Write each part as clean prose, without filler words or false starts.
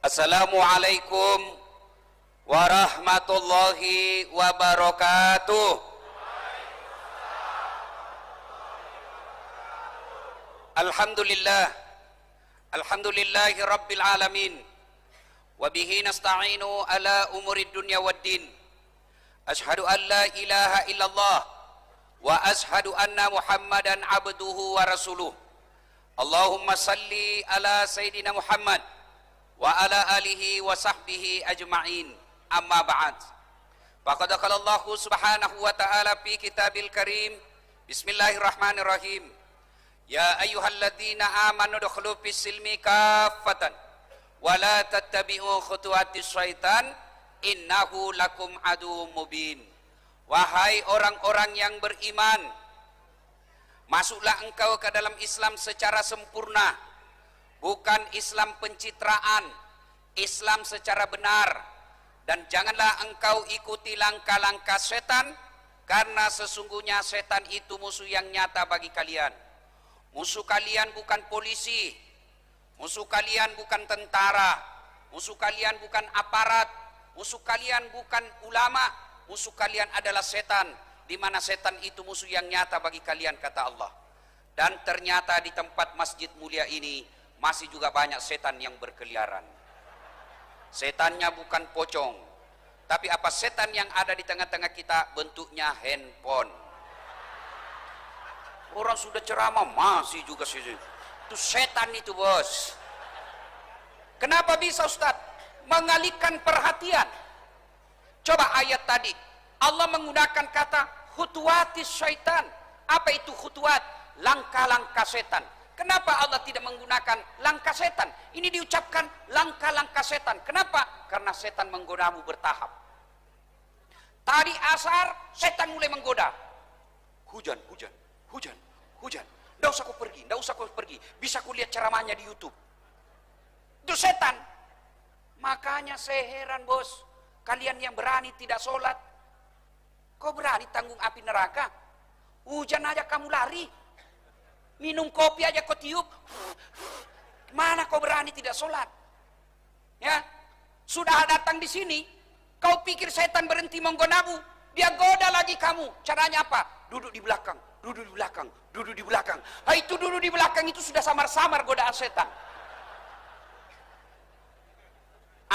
Assalamualaikum warahmatullahi wabarakatuh. Alhamdulillah, alhamdulillahi rabbil alamin. Wabihi nasta'inu ala umurid dunya waddin. Ashhadu an la ilaha illallah wa ashhadu anna muhammadan abduhu wa rasuluh. Allahumma salli ala sayyidina Muhammad wa ala alihi wa sahbihi ajma'in. Amma ba'd. Faqad qala Allah subhanahu wa ta'ala fi kitabil karim. Bismillahirrahmanirrahim. Ya ayyuhalladzina amanu dukhulu fis silmi kaffatan wa la tattabi'u khutuwatis syaitan innahu lakum aduwwum mubin. Wahai orang-orang yang beriman, masuklah engkau ke dalam Islam secara sempurna, bukan Islam pencitraan, Islam secara benar. Dan janganlah engkau ikuti langkah-langkah setan, karena sesungguhnya setan itu musuh yang nyata bagi kalian. Musuh kalian bukan polisi, musuh kalian bukan tentara, musuh kalian bukan aparat, musuh kalian bukan ulama, musuh kalian adalah setan, di mana setan itu musuh yang nyata bagi kalian, kata Allah. Dan ternyata di tempat masjid mulia ini masih juga banyak setan yang berkeliaran. Setannya bukan pocong, tapi apa setan yang ada di tengah-tengah kita? Bentuknya handphone. Orang sudah ceramah masih juga sih. Itu setan itu, bos. Kenapa bisa, Ustaz? Mengalihkan perhatian. Coba ayat tadi Allah menggunakan kata khutuwatis syaitan. Apa itu khutuwat? Langkah-langkah setan. Kenapa Allah tidak menggunakan langkah setan? Ini diucapkan langkah-langkah setan. Kenapa? Karena setan menggodamu bertahap. Tadi asar setan mulai menggoda. Hujan, hujan, hujan, hujan. Nggak usah kau pergi, nggak usah kau pergi. Bisa kau lihat ceramahnya di YouTube. Itu setan. Makanya saya heran, bos. Kalian yang berani tidak sholat, kau berani tanggung api neraka? Hujan aja kamu lari. Minum kopi aja kau tiup. Mana kau berani tidak sholat? Ya, sudah datang di sini, kau pikir setan berhenti menggodamu? Dia goda lagi kamu. Caranya apa? Duduk di belakang, duduk di belakang, duduk di belakang. Itu duduk di belakang itu sudah samar-samar godaan setan.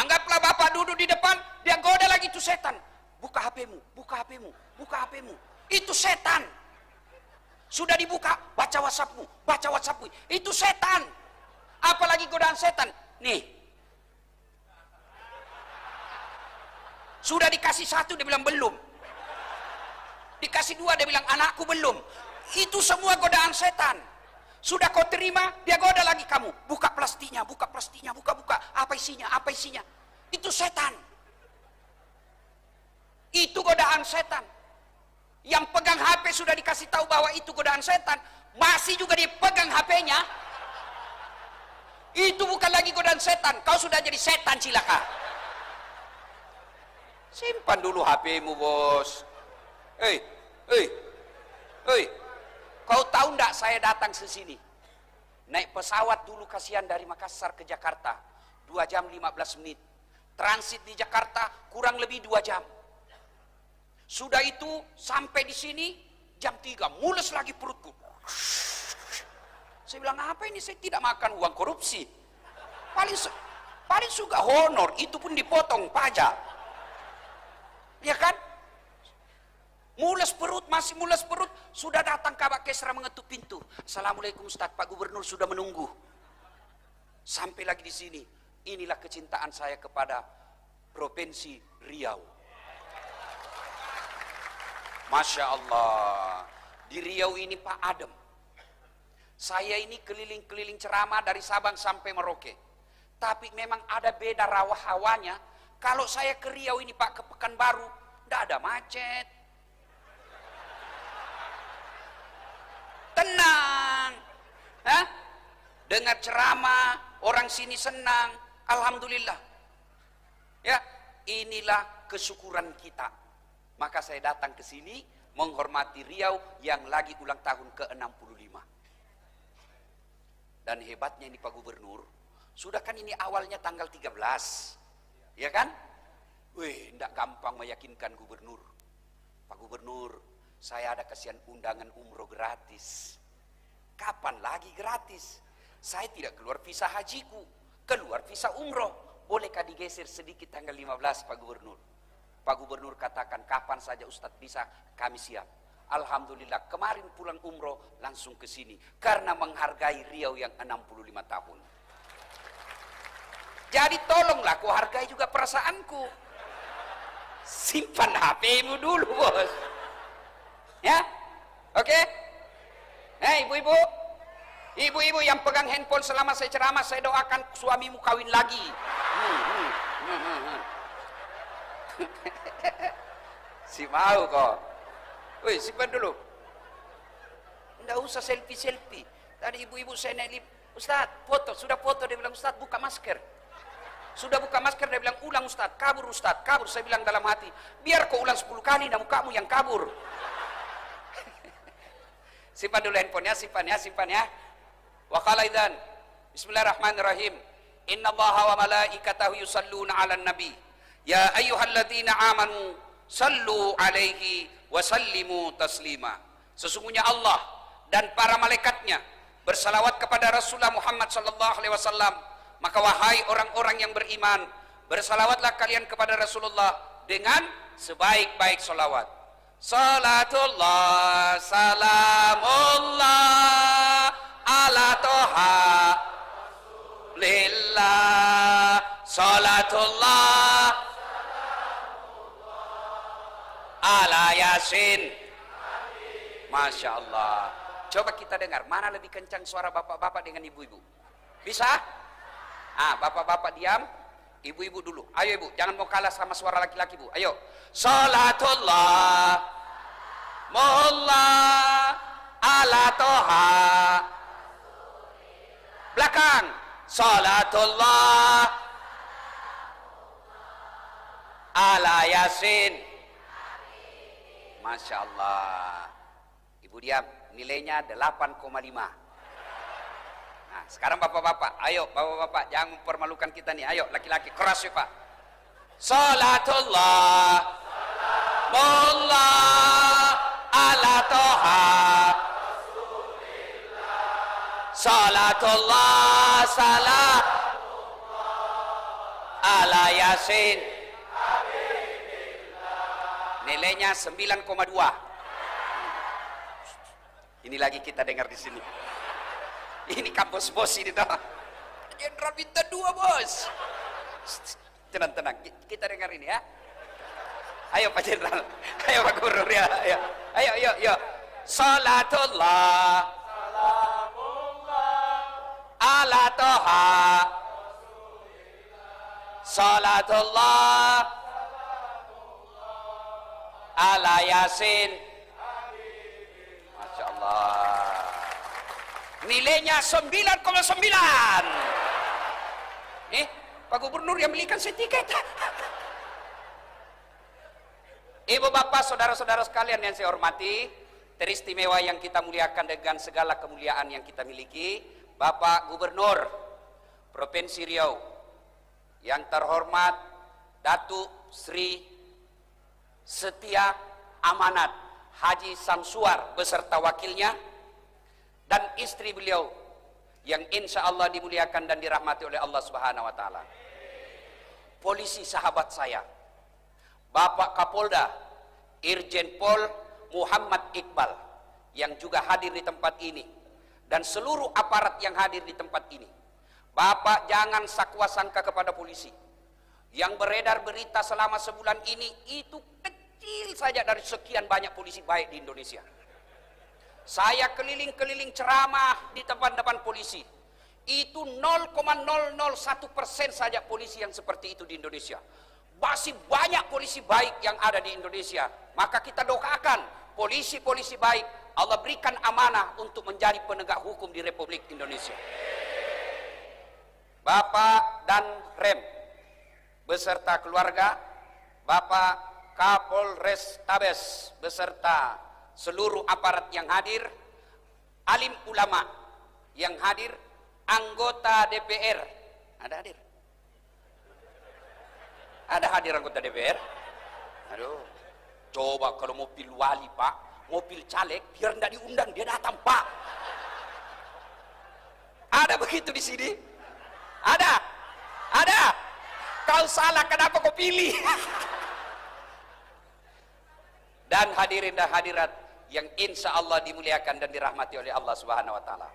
Anggaplah bapak duduk di depan, dia goda lagi itu setan. Buka HP-mu, buka HP-mu, buka HP-mu. Itu setan. Sudah dibuka, baca WhatsApp-mu, baca WhatsApp-mu. Itu setan. Apalagi godaan setan. Nih. Sudah dikasih satu, dia bilang belum. Dikasih dua, dia bilang anakku belum. Itu semua godaan setan. Sudah kau terima, dia goda lagi kamu. Buka plastiknya, buka plastiknya, buka-buka. Apa isinya, apa isinya. Itu setan. Itu godaan setan. Yang pegang HP sudah dikasih tahu bahwa itu godaan setan, masih juga dipegang HP-nya. Itu bukan lagi godaan setan, kau sudah jadi setan cilaka. Simpan dulu HP-mu, bos. Hei, hei, hei. Kau tahu enggak saya datang ke sini? Naik pesawat dulu kasihan dari Makassar ke Jakarta. 2 jam 15 menit. Transit di Jakarta kurang lebih 2 jam. Sudah itu sampai di sini jam 3, mules lagi perutku. Saya bilang, apa ini? Saya tidak makan uang korupsi. Paling suka honor, itu pun dipotong pajak. Ya kan? Mules perut, masih mules perut. Sudah datang Kabak Kesra mengetuk pintu. Assalamualaikum Ustaz, Pak Gubernur sudah menunggu. Sampai lagi di sini. Inilah kecintaan saya kepada Provinsi Riau. Masya Allah. Di Riau ini Pak adem. Saya ini keliling-keliling ceramah dari Sabang sampai Merauke. Tapi memang ada beda rawa hawanya. Kalau saya ke Riau ini Pak, ke Pekanbaru, tidak ada macet. Tenang. Hah? Dengar ceramah, orang sini senang. Alhamdulillah. Ya, inilah kesyukuran kita. Maka saya datang ke sini menghormati Riau yang lagi ulang tahun ke-65. Dan hebatnya ini Pak Gubernur, Sudah kan ini awalnya tanggal 13, ya kan? Wih, tidak gampang meyakinkan gubernur. Pak Gubernur, saya ada kasihan undangan umroh gratis. Kapan lagi gratis? Saya tidak keluar visa hajiku, keluar visa umroh. Bolehkah digeser sedikit tanggal 15, Pak Gubernur? Pak Gubernur katakan, kapan saja Ustadz bisa, kami siap. Alhamdulillah, kemarin pulang umroh langsung ke sini karena menghargai Riau yang 65 tahun. Jadi tolonglah kau hargai juga perasaanku. Simpan HP-mu dulu, bos. Ya, oke? Ibu-ibu, ibu-ibu yang pegang handphone selama saya ceramah, saya doakan suamimu kawin lagi. Si mau kok. Woi, simpan dulu. Nggak usah selfie-selfie. Tadi ibu-ibu saya naik lift, Ustadz, foto, sudah foto, dia bilang, Ustadz buka masker. Sudah buka masker, dia bilang, ulang Ustadz, kabur Ustadz, kabur. Saya bilang dalam hati, biar kau ulang 10 kali, dan mukamu yang kabur. Simpan dulu handphonenya, simpan ya. Wa qala idzan, bismillahirrahmanirrahim. Innallaha wa malaikatahu yusalluna 'alan nabi. Ya ayyuhalladzina amanu sallu 'alaihi wa sallimu taslima. Sesungguhnya Allah dan para malaikatnya bersalawat kepada Rasulullah Muhammad sallallahu alaihi wasallam. Maka wahai orang-orang yang beriman, bersalawatlah kalian kepada Rasulullah dengan sebaik-baik salawat. Salatullah, salamullah, ala toha, lillah. Salatullah, ala yasin. Masya Allah. Coba kita dengar, mana lebih kencang suara bapak-bapak dengan ibu-ibu? Bisa? Bapak-bapak diam, ibu-ibu dulu. Ayo ibu, jangan mau kalah sama suara laki-laki bu. Ayo. Salatullah, mullah, ala toha. Belakang. Salatullah, ala yasin. Masya Allah. Ibu diam, nilainya 8,5. Nah, sekarang bapak-bapak, ayo bapak-bapak, jangan mempermalukan kita nih. Ayo laki-laki, keras ya Pak. Salatullah, mullah, ala toha. Salatullah, salam, ala yasin. Nilainya 9,2. Ini lagi kita dengar di sini. Ini kampus bos ini dah. Jenderal minta 2 bos. Tenang, kita dengar ini ya. Ayo Pak Jenderal, ayo Pak Guru ya. Ayo. Salatullah, ala toha. Salatullah, ala yasin. Masya Allah. Nilainya 9,9. Pak Gubernur yang belikan saya tiket. Ibu bapak saudara-saudara sekalian yang saya hormati, teristimewa yang kita muliakan dengan segala kemuliaan yang kita miliki, Bapak Gubernur Provinsi Riau yang terhormat Datuk Sri Setia Amanat Haji Samsuar beserta wakilnya, dan istri beliau yang insya Allah dimuliakan dan dirahmati oleh Allah Subhanahu wa Ta'ala. Polisi sahabat saya, Bapak Kapolda Irjen Pol Muhammad Iqbal, yang juga hadir di tempat ini, dan seluruh aparat yang hadir di tempat ini. Bapak jangan sakwa sangka kepada polisi. Yang beredar berita selama sebulan ini itu kecil saja dari sekian banyak polisi baik di Indonesia. Saya keliling-keliling ceramah di depan-depan polisi. Itu 0,001% saja polisi yang seperti itu di Indonesia. Masih banyak polisi baik yang ada di Indonesia. Maka kita doakan polisi-polisi baik, Allah berikan amanah untuk menjadi penegak hukum di Republik Indonesia. Bapak dan Rem beserta keluarga, Bapak Kapolres Tabes beserta seluruh aparat yang hadir, alim ulama yang hadir, anggota DPR Ada hadir? Ada hadir anggota DPR? Aduh, coba kalau mobil wali Pak, mobil caleg, biar tidak diundang, dia datang Pak. Ada begitu di sini? Ada? Ada? Kau salah, kenapa kau pilih? Dan hadirin dan hadirat yang insya Allah dimuliakan dan dirahmati oleh Allah Subhanahu Wa Taala.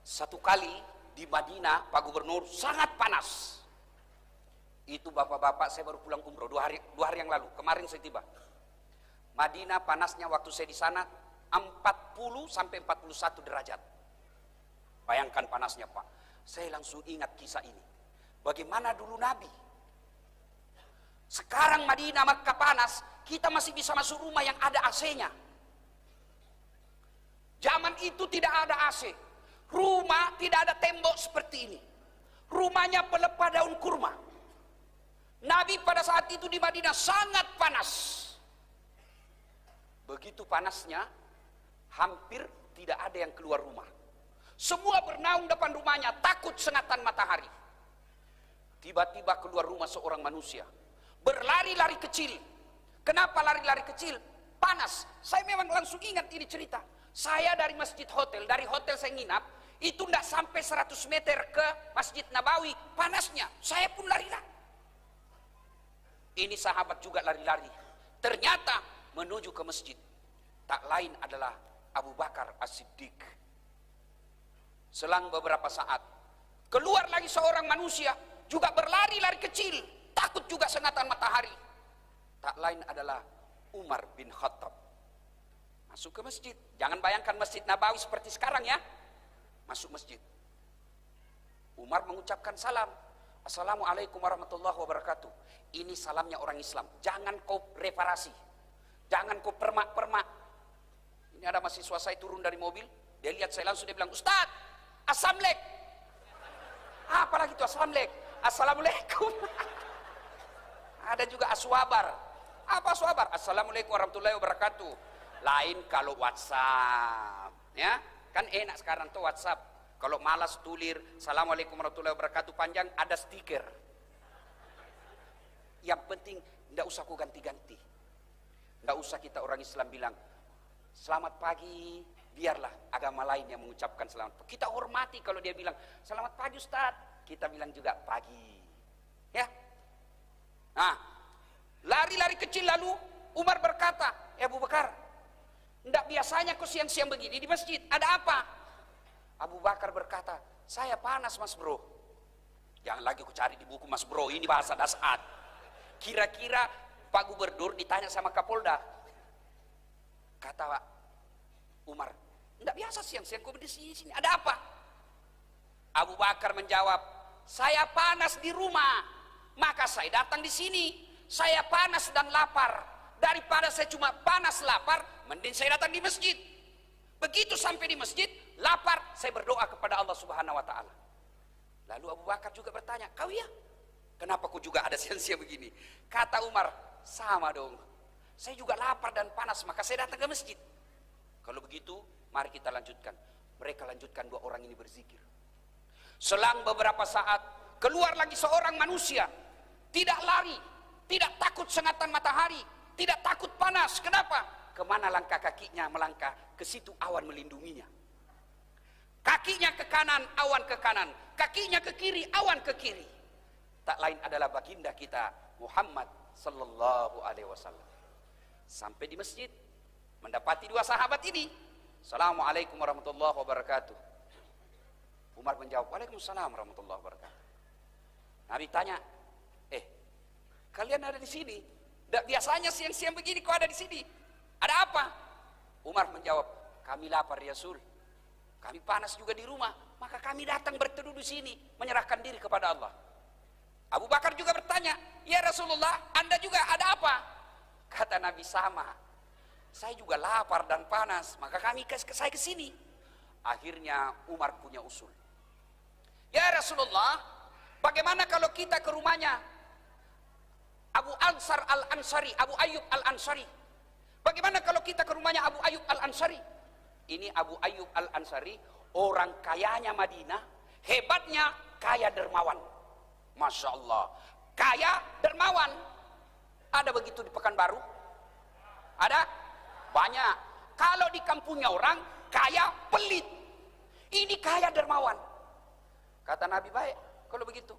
Satu kali di Madinah, Pak Gubernur, sangat panas. Itu bapak-bapak, saya baru pulang umroh 2 hari yang lalu, kemarin saya tiba. Madinah panasnya waktu saya di sana 40 sampai 41 derajat. Bayangkan panasnya Pak. Saya langsung ingat kisah ini. Bagaimana dulu Nabi. Sekarang Madinah Makkah panas, kita masih bisa masuk rumah yang ada AC-nya. Zaman itu tidak ada AC. Rumah tidak ada tembok seperti ini. Rumahnya pelepah daun kurma. Nabi pada saat itu di Madinah sangat panas. Begitu panasnya, hampir tidak ada yang keluar rumah. Semua bernaung depan rumahnya, takut sengatan matahari. Tiba-tiba keluar rumah seorang manusia, berlari-lari kecil. Kenapa lari-lari kecil? Panas. Saya memang langsung ingat ini cerita. Saya dari masjid hotel, dari hotel saya nginap, itu tidak sampai 100 meter ke Masjid Nabawi, panasnya. Saya pun lari-lari. Ini sahabat juga lari-lari. Ternyata menuju ke masjid. Tak lain adalah Abu Bakar As-Siddiq. Selang beberapa saat, keluar lagi seorang manusia, juga berlari-lari kecil, takut juga sengatan matahari. Tak lain adalah Umar bin Khattab. Masuk ke masjid. Jangan bayangkan Masjid Nabawi seperti sekarang ya. Masuk masjid. Umar mengucapkan salam. Assalamualaikum warahmatullahi wabarakatuh. Ini salamnya orang Islam. Jangan kau reparasi. Jangan kau permak-permak. Ini ada mahasiswa saya turun dari mobil. Dia lihat saya langsung, dia bilang, Ustaz, Assalamualaikum. Apalagi itu Assalamualaikum? Assalamualaikum. Ada juga aswabar. Apa aswabar? Assalamualaikum warahmatullahi wabarakatuh. Lain kalau WhatsApp. Ya, kan enak sekarang tuh WhatsApp. Kalau malas tulir, Assalamualaikum warahmatullahi wabarakatuh panjang, ada stiker. Yang penting, tidak usah ku ganti-ganti. Tidak usah kita orang Islam bilang, selamat pagi, biarlah agama lain yang mengucapkan selamat pagi. Kita hormati kalau dia bilang, selamat pagi Ustaz. Kita bilang juga pagi. Ya. Nah, lari-lari kecil lalu, Umar berkata, Abu Bakar, tidak biasanya kau siang-siang begini di masjid, ada apa? Abu Bakar berkata, saya panas mas bro. Jangan lagi ku cari di buku mas bro, ini bahasa dasar. Kira-kira Pak Gubernur ditanya sama Kapolda. Kata Umar, tidak biasa siang-siang kau di sini, ada apa? Abu Bakar menjawab, saya panas di rumah, maka saya datang di sini. Saya panas dan lapar. Daripada saya cuma panas lapar, mending saya datang di masjid. Begitu sampai di masjid, lapar, saya berdoa kepada Allah Subhanahu Wa Taala. Lalu Abu Bakar juga bertanya, kau ya? Kenapa kau juga ada siang-siang begini? Kata Umar, sama dong. Saya juga lapar dan panas, maka saya datang ke masjid. Kalau begitu, mari kita lanjutkan. Mereka lanjutkan, dua orang ini berzikir. Selang beberapa saat, keluar lagi seorang manusia. Tidak lari, tidak takut sengatan matahari, tidak takut panas. Kenapa? Kemana langkah kakinya melangkah, ke situ awan melindunginya. Kakinya ke kanan, awan ke kanan. Kakinya ke kiri, awan ke kiri. Tak lain adalah baginda kita Muhammad sallallahu alaihi wasallam. Sampai di masjid, mendapati dua sahabat ini. Assalamualaikum warahmatullahi wabarakatuh. Umar menjawab, Waalaikumsalam warahmatullahi wabarakatuh. Nabi tanya, kalian ada di sini? Tidak biasanya siang-siang begini kau ada di sini. Ada apa? Umar menjawab, kami lapar ya Rasul. Kami panas juga di rumah, maka kami datang berteduh di sini, menyerahkan diri kepada Allah. Abu Bakar juga bertanya, ya Rasulullah, Anda juga ada apa? Kata Nabi, sama. Saya juga lapar dan panas, maka saya ke sini. Akhirnya Umar punya usul. Ya Rasulullah, bagaimana kalau kita ke rumahnya Abu Ansar Al-Ansari, Abu Ayyub Al-Ansari? Bagaimana kalau kita ke rumahnya Abu Ayyub Al-Ansari? Ini Abu Ayyub Al-Ansari, orang kayanya Madinah. Hebatnya, kaya dermawan. Masya Allah, kaya dermawan. Ada begitu di Pekanbaru? Ada? Banyak. Kalau di kampungnya orang, kaya pelit. Ini kaya dermawan. Kata Nabi, baik kalau begitu.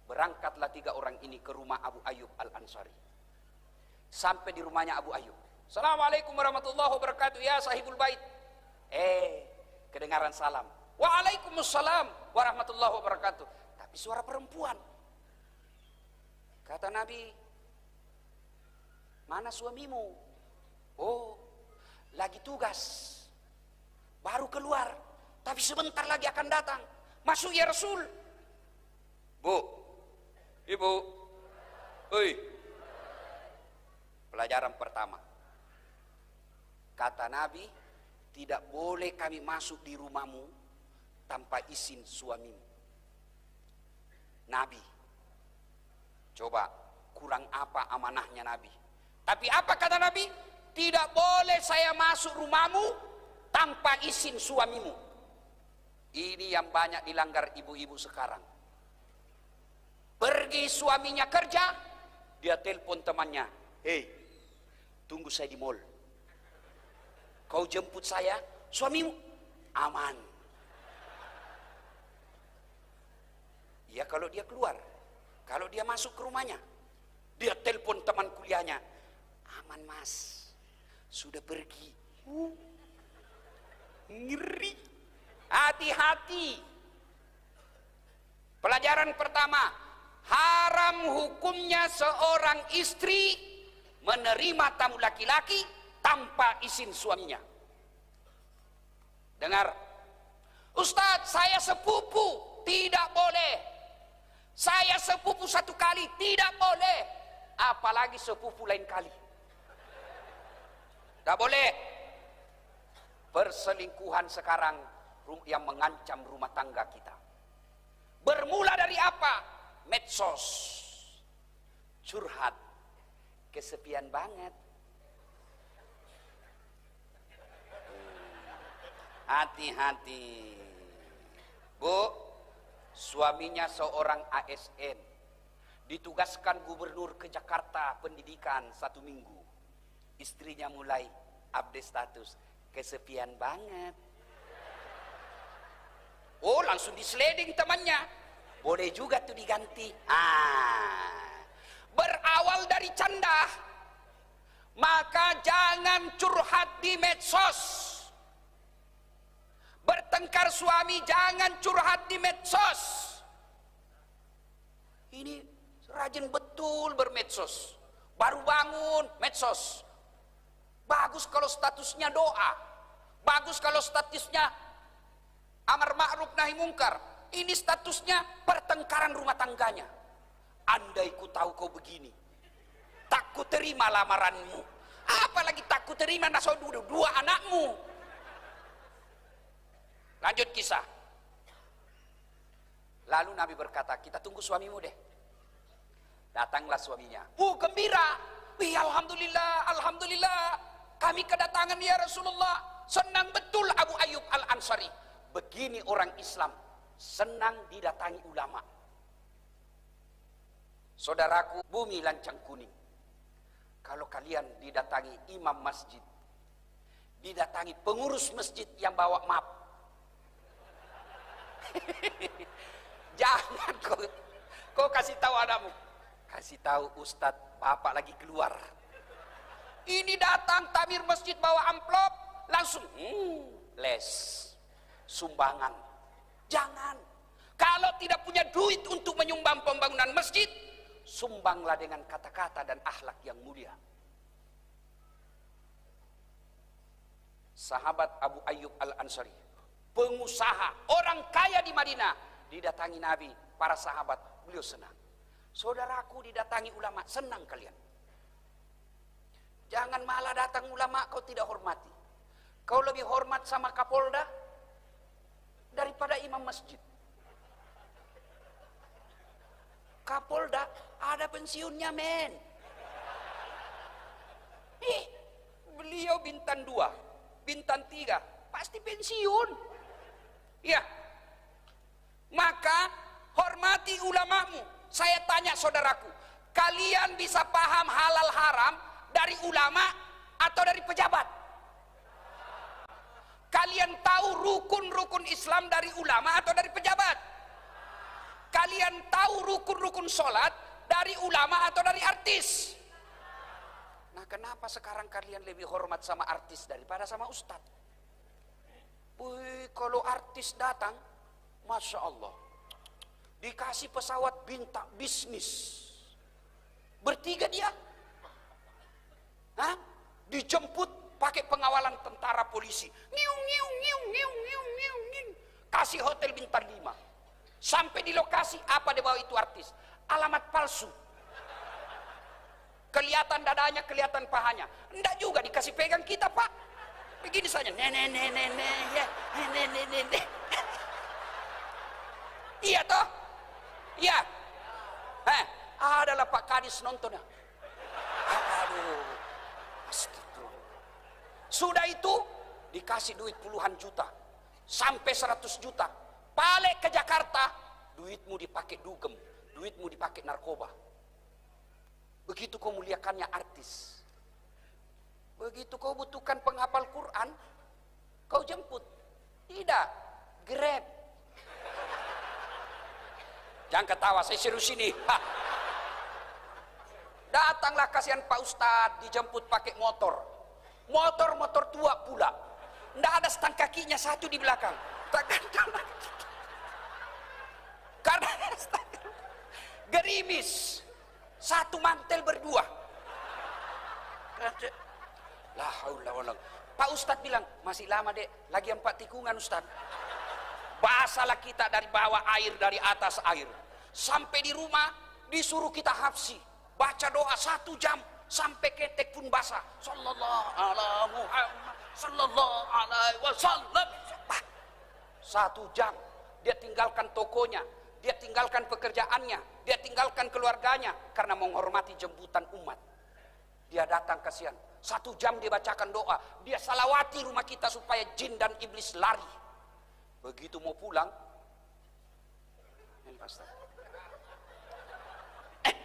Berangkatlah 3 orang ini ke rumah Abu Ayyub Al-Ansari. Sampai di rumahnya Abu Ayyub. Assalamualaikum warahmatullahi wabarakatuh, ya sahibul bait. Kedengaran salam. Waalaikumsalam warahmatullahi wabarakatuh. Tapi suara perempuan. Kata Nabi, mana suamimu? Oh, lagi tugas. Baru keluar, tapi sebentar lagi akan datang. Masuk ya Rasul. Bu, ibu, pelajaran pertama. Kata Nabi, tidak boleh kami masuk di rumahmu tanpa izin suamimu. Nabi, coba kurang apa amanahnya Nabi? Tapi apa kata Nabi? Tidak boleh saya masuk rumahmu tanpa izin suamimu. Ini yang banyak dilanggar ibu-ibu sekarang. Pergi suaminya kerja, dia telepon temannya, hei, tunggu saya di mall. Kau jemput saya, suamimu aman. Ya kalau dia keluar, kalau dia masuk ke rumahnya, dia telepon teman kuliahnya, aman mas, sudah pergi. Ngeri. Hati-hati. Pelajaran pertama, haram hukumnya seorang istri menerima tamu laki-laki tanpa izin suaminya. Dengar, Ustadz, saya sepupu, tidak boleh. Saya sepupu 1 kali, tidak boleh. Apalagi sepupu lain kali. Tidak boleh. Perselingkuhan sekarang yang mengancam rumah tangga kita. Bermula dari apa? Medsos. Curhat. Kesepian banget. Hati-hati. Bu, suaminya seorang ASN. Ditugaskan gubernur ke Jakarta pendidikan 1 minggu. Istrinya mulai update status. Kesepian banget. Oh, langsung disleding temannya. Boleh juga tuh diganti. Berawal dari canda. Maka jangan curhat di medsos. Bertengkar suami, jangan curhat di medsos. Ini rajin betul bermedsos. Baru bangun, medsos. Bagus kalau statusnya doa. Bagus kalau statusnya amar ma'ruf nahi mungkar. Ini statusnya pertengkaran rumah tangganya. Andai ku tahu kau begini, tak ku terima lamaranmu. Apalagi tak ku terima nasodu 2 anakmu. Lanjut kisah. Lalu Nabi berkata, kita tunggu suamimu deh. Datanglah suaminya. Gembira. Alhamdulillah, alhamdulillah. Kami kedatangan ya Rasulullah. Senang betul Abu Ayyub Al-Ansari. Begini orang Islam, senang didatangi ulama. Saudaraku, bumi lancang kuning. Kalau kalian didatangi imam masjid, didatangi pengurus masjid yang bawa map, jangan kau kasih tahu adamu, kasih tahu Ustadz, bapak lagi keluar. Ini datang tamir masjid bawa amplop, langsung les sumbangan. Jangan. Kalau tidak punya duit untuk menyumbang pembangunan masjid, sumbanglah dengan kata-kata dan akhlak yang mulia. Sahabat Abu Ayyub Al-Ansari, pengusaha, orang kaya di Madinah, didatangi Nabi, para sahabat, beliau senang. Saudaraku didatangi ulama, senang kalian. Jangan malah datang ulama kau tidak hormati. Kau lebih hormat sama Kapolda daripada imam masjid. Kapolda ada pensiunnya, men. Beliau bintang 2, bintang 3, pasti pensiun. Ya. Maka hormati ulamamu. Saya tanya saudaraku, kalian bisa paham halal haram dari ulama atau dari pejabat? Kalian tahu rukun-rukun Islam dari ulama atau dari pejabat? Kalian tahu rukun-rukun sholat dari ulama atau dari artis? Nah, kenapa sekarang kalian lebih hormat sama artis daripada sama ustadz? Wih, kalau artis datang, Masya Allah, dikasih pesawat bintang bisnis, bertiga dia, hah? Dijemput pakai pengawalan tentara polisi, ngiung, ngiung, ngiung, ngiung, ngiung, ngiung, ngiung. Kasih hotel bintang 5. Sampai di lokasi, apa dia bawa itu artis? Alamat palsu. Kelihatan dadanya, kelihatan pahanya. Enggak juga dikasih pegang kita, Pak. Begini saja, nenek, ya, nenek. Iya toh? Iya. Adalah Pak Kadis nonton ya. Aduh. Astagfirullah. Sudah itu dikasih duit puluhan juta, sampai 100 juta. Balik ke Jakarta, duitmu dipakai dugem, duitmu dipakai narkoba. Begitu kau muliakannya artis. Begitu kau butuhkan penghafal Quran, kau jemput. Tidak, Grab. Jangan ketawa, saya serius ini. Datanglah kasihan Pak Ustadz, dijemput pakai motor. Motor tua pula. Tidak ada stang kakinya, satu di belakang. Karena gerimis. Satu mantel berdua. La haula wala. Pak Ustadz bilang, masih lama dek, lagi 4 tikungan Ustadz. Basalah kita dari bawah air, dari atas air. Sampai di rumah, disuruh kita hafsi. Baca doa 1 jam, sampai ketek pun basah. Sallallahu ala Muhammad, sallallahu alaihi wasallam. 1 jam, dia tinggalkan tokonya, dia tinggalkan pekerjaannya, dia tinggalkan keluarganya, karena menghormati jemputan umat. Dia datang kasihan, 1 jam dia bacakan doa, dia salawati rumah kita supaya jin dan iblis lari. Begitu mau pulang,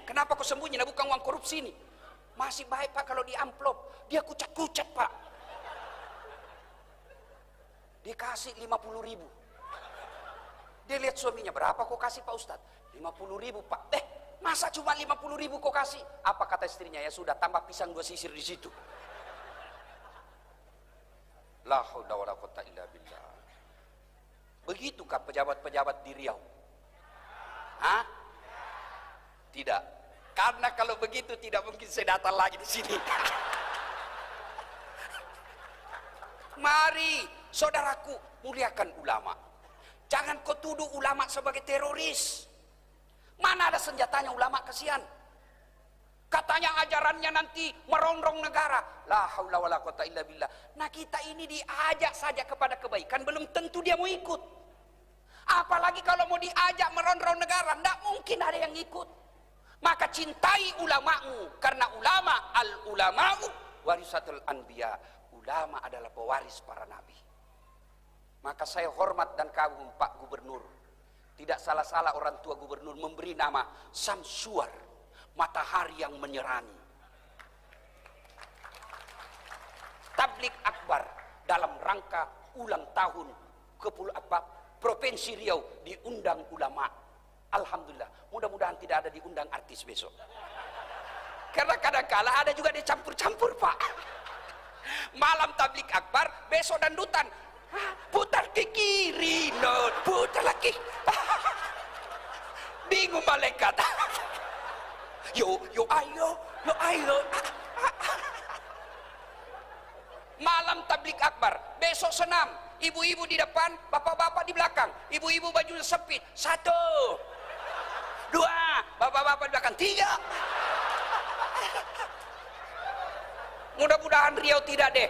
kenapa kau sembunyi? Nah, bukan uang korupsi ini. Masih baik Pak kalau di amplop, dia kucat-kucat Pak. Dikasih 50.000. Dia lihat suaminya, berapa kau kasih Pak Ustadz? 50.000 Pak. Masa cuma 50.000 kau kasih? Apa kata istrinya? Ya sudah, tambah pisang 2 sisir di situ. La haula wala quwata illa billah. Begitukah pejabat-pejabat di Riau? Hah? Tidak. Karena kalau begitu tidak mungkin saya datang lagi di sini. Mari, saudaraku, muliakan ulama. Jangan kau tuduh ulama sebagai teroris. Mana ada senjatanya ulama, kasihan. Katanya ajarannya nanti merongrong negara. La haula wala quwata illa billah. Nah, kita ini diajak saja kepada kebaikan, belum tentu dia mau ikut. Apalagi kalau mau diajak merongrong negara, tidak mungkin ada yang ikut. Maka cintai ulamamu, karena ulama, al-ulama'u warisatul anbiya. Ulama adalah pewaris para nabi. Maka saya hormat dan kagum Pak Gubernur. Tidak salah-salah orang tua gubernur memberi nama Samsuar, matahari yang menyerani. Tablik akbar dalam rangka ulang tahun Provinsi Riau diundang ulama. Alhamdulillah, mudah-mudahan tidak ada diundang artis besok. Karena kadang-kala ada juga dicampur-campur Pak. Malam tablik akbar, besok dandutan. Putar ke kiri, no, putar lagi. Bingung malaikat. Yo ayo. Malam tablik akbar, besok senam. Ibu-ibu di depan, bapak-bapak di belakang. Ibu-ibu bajunya sempit. 1, 2, bapak-bapak di belakang. 3. Mudah-mudahan Riau tidak deh.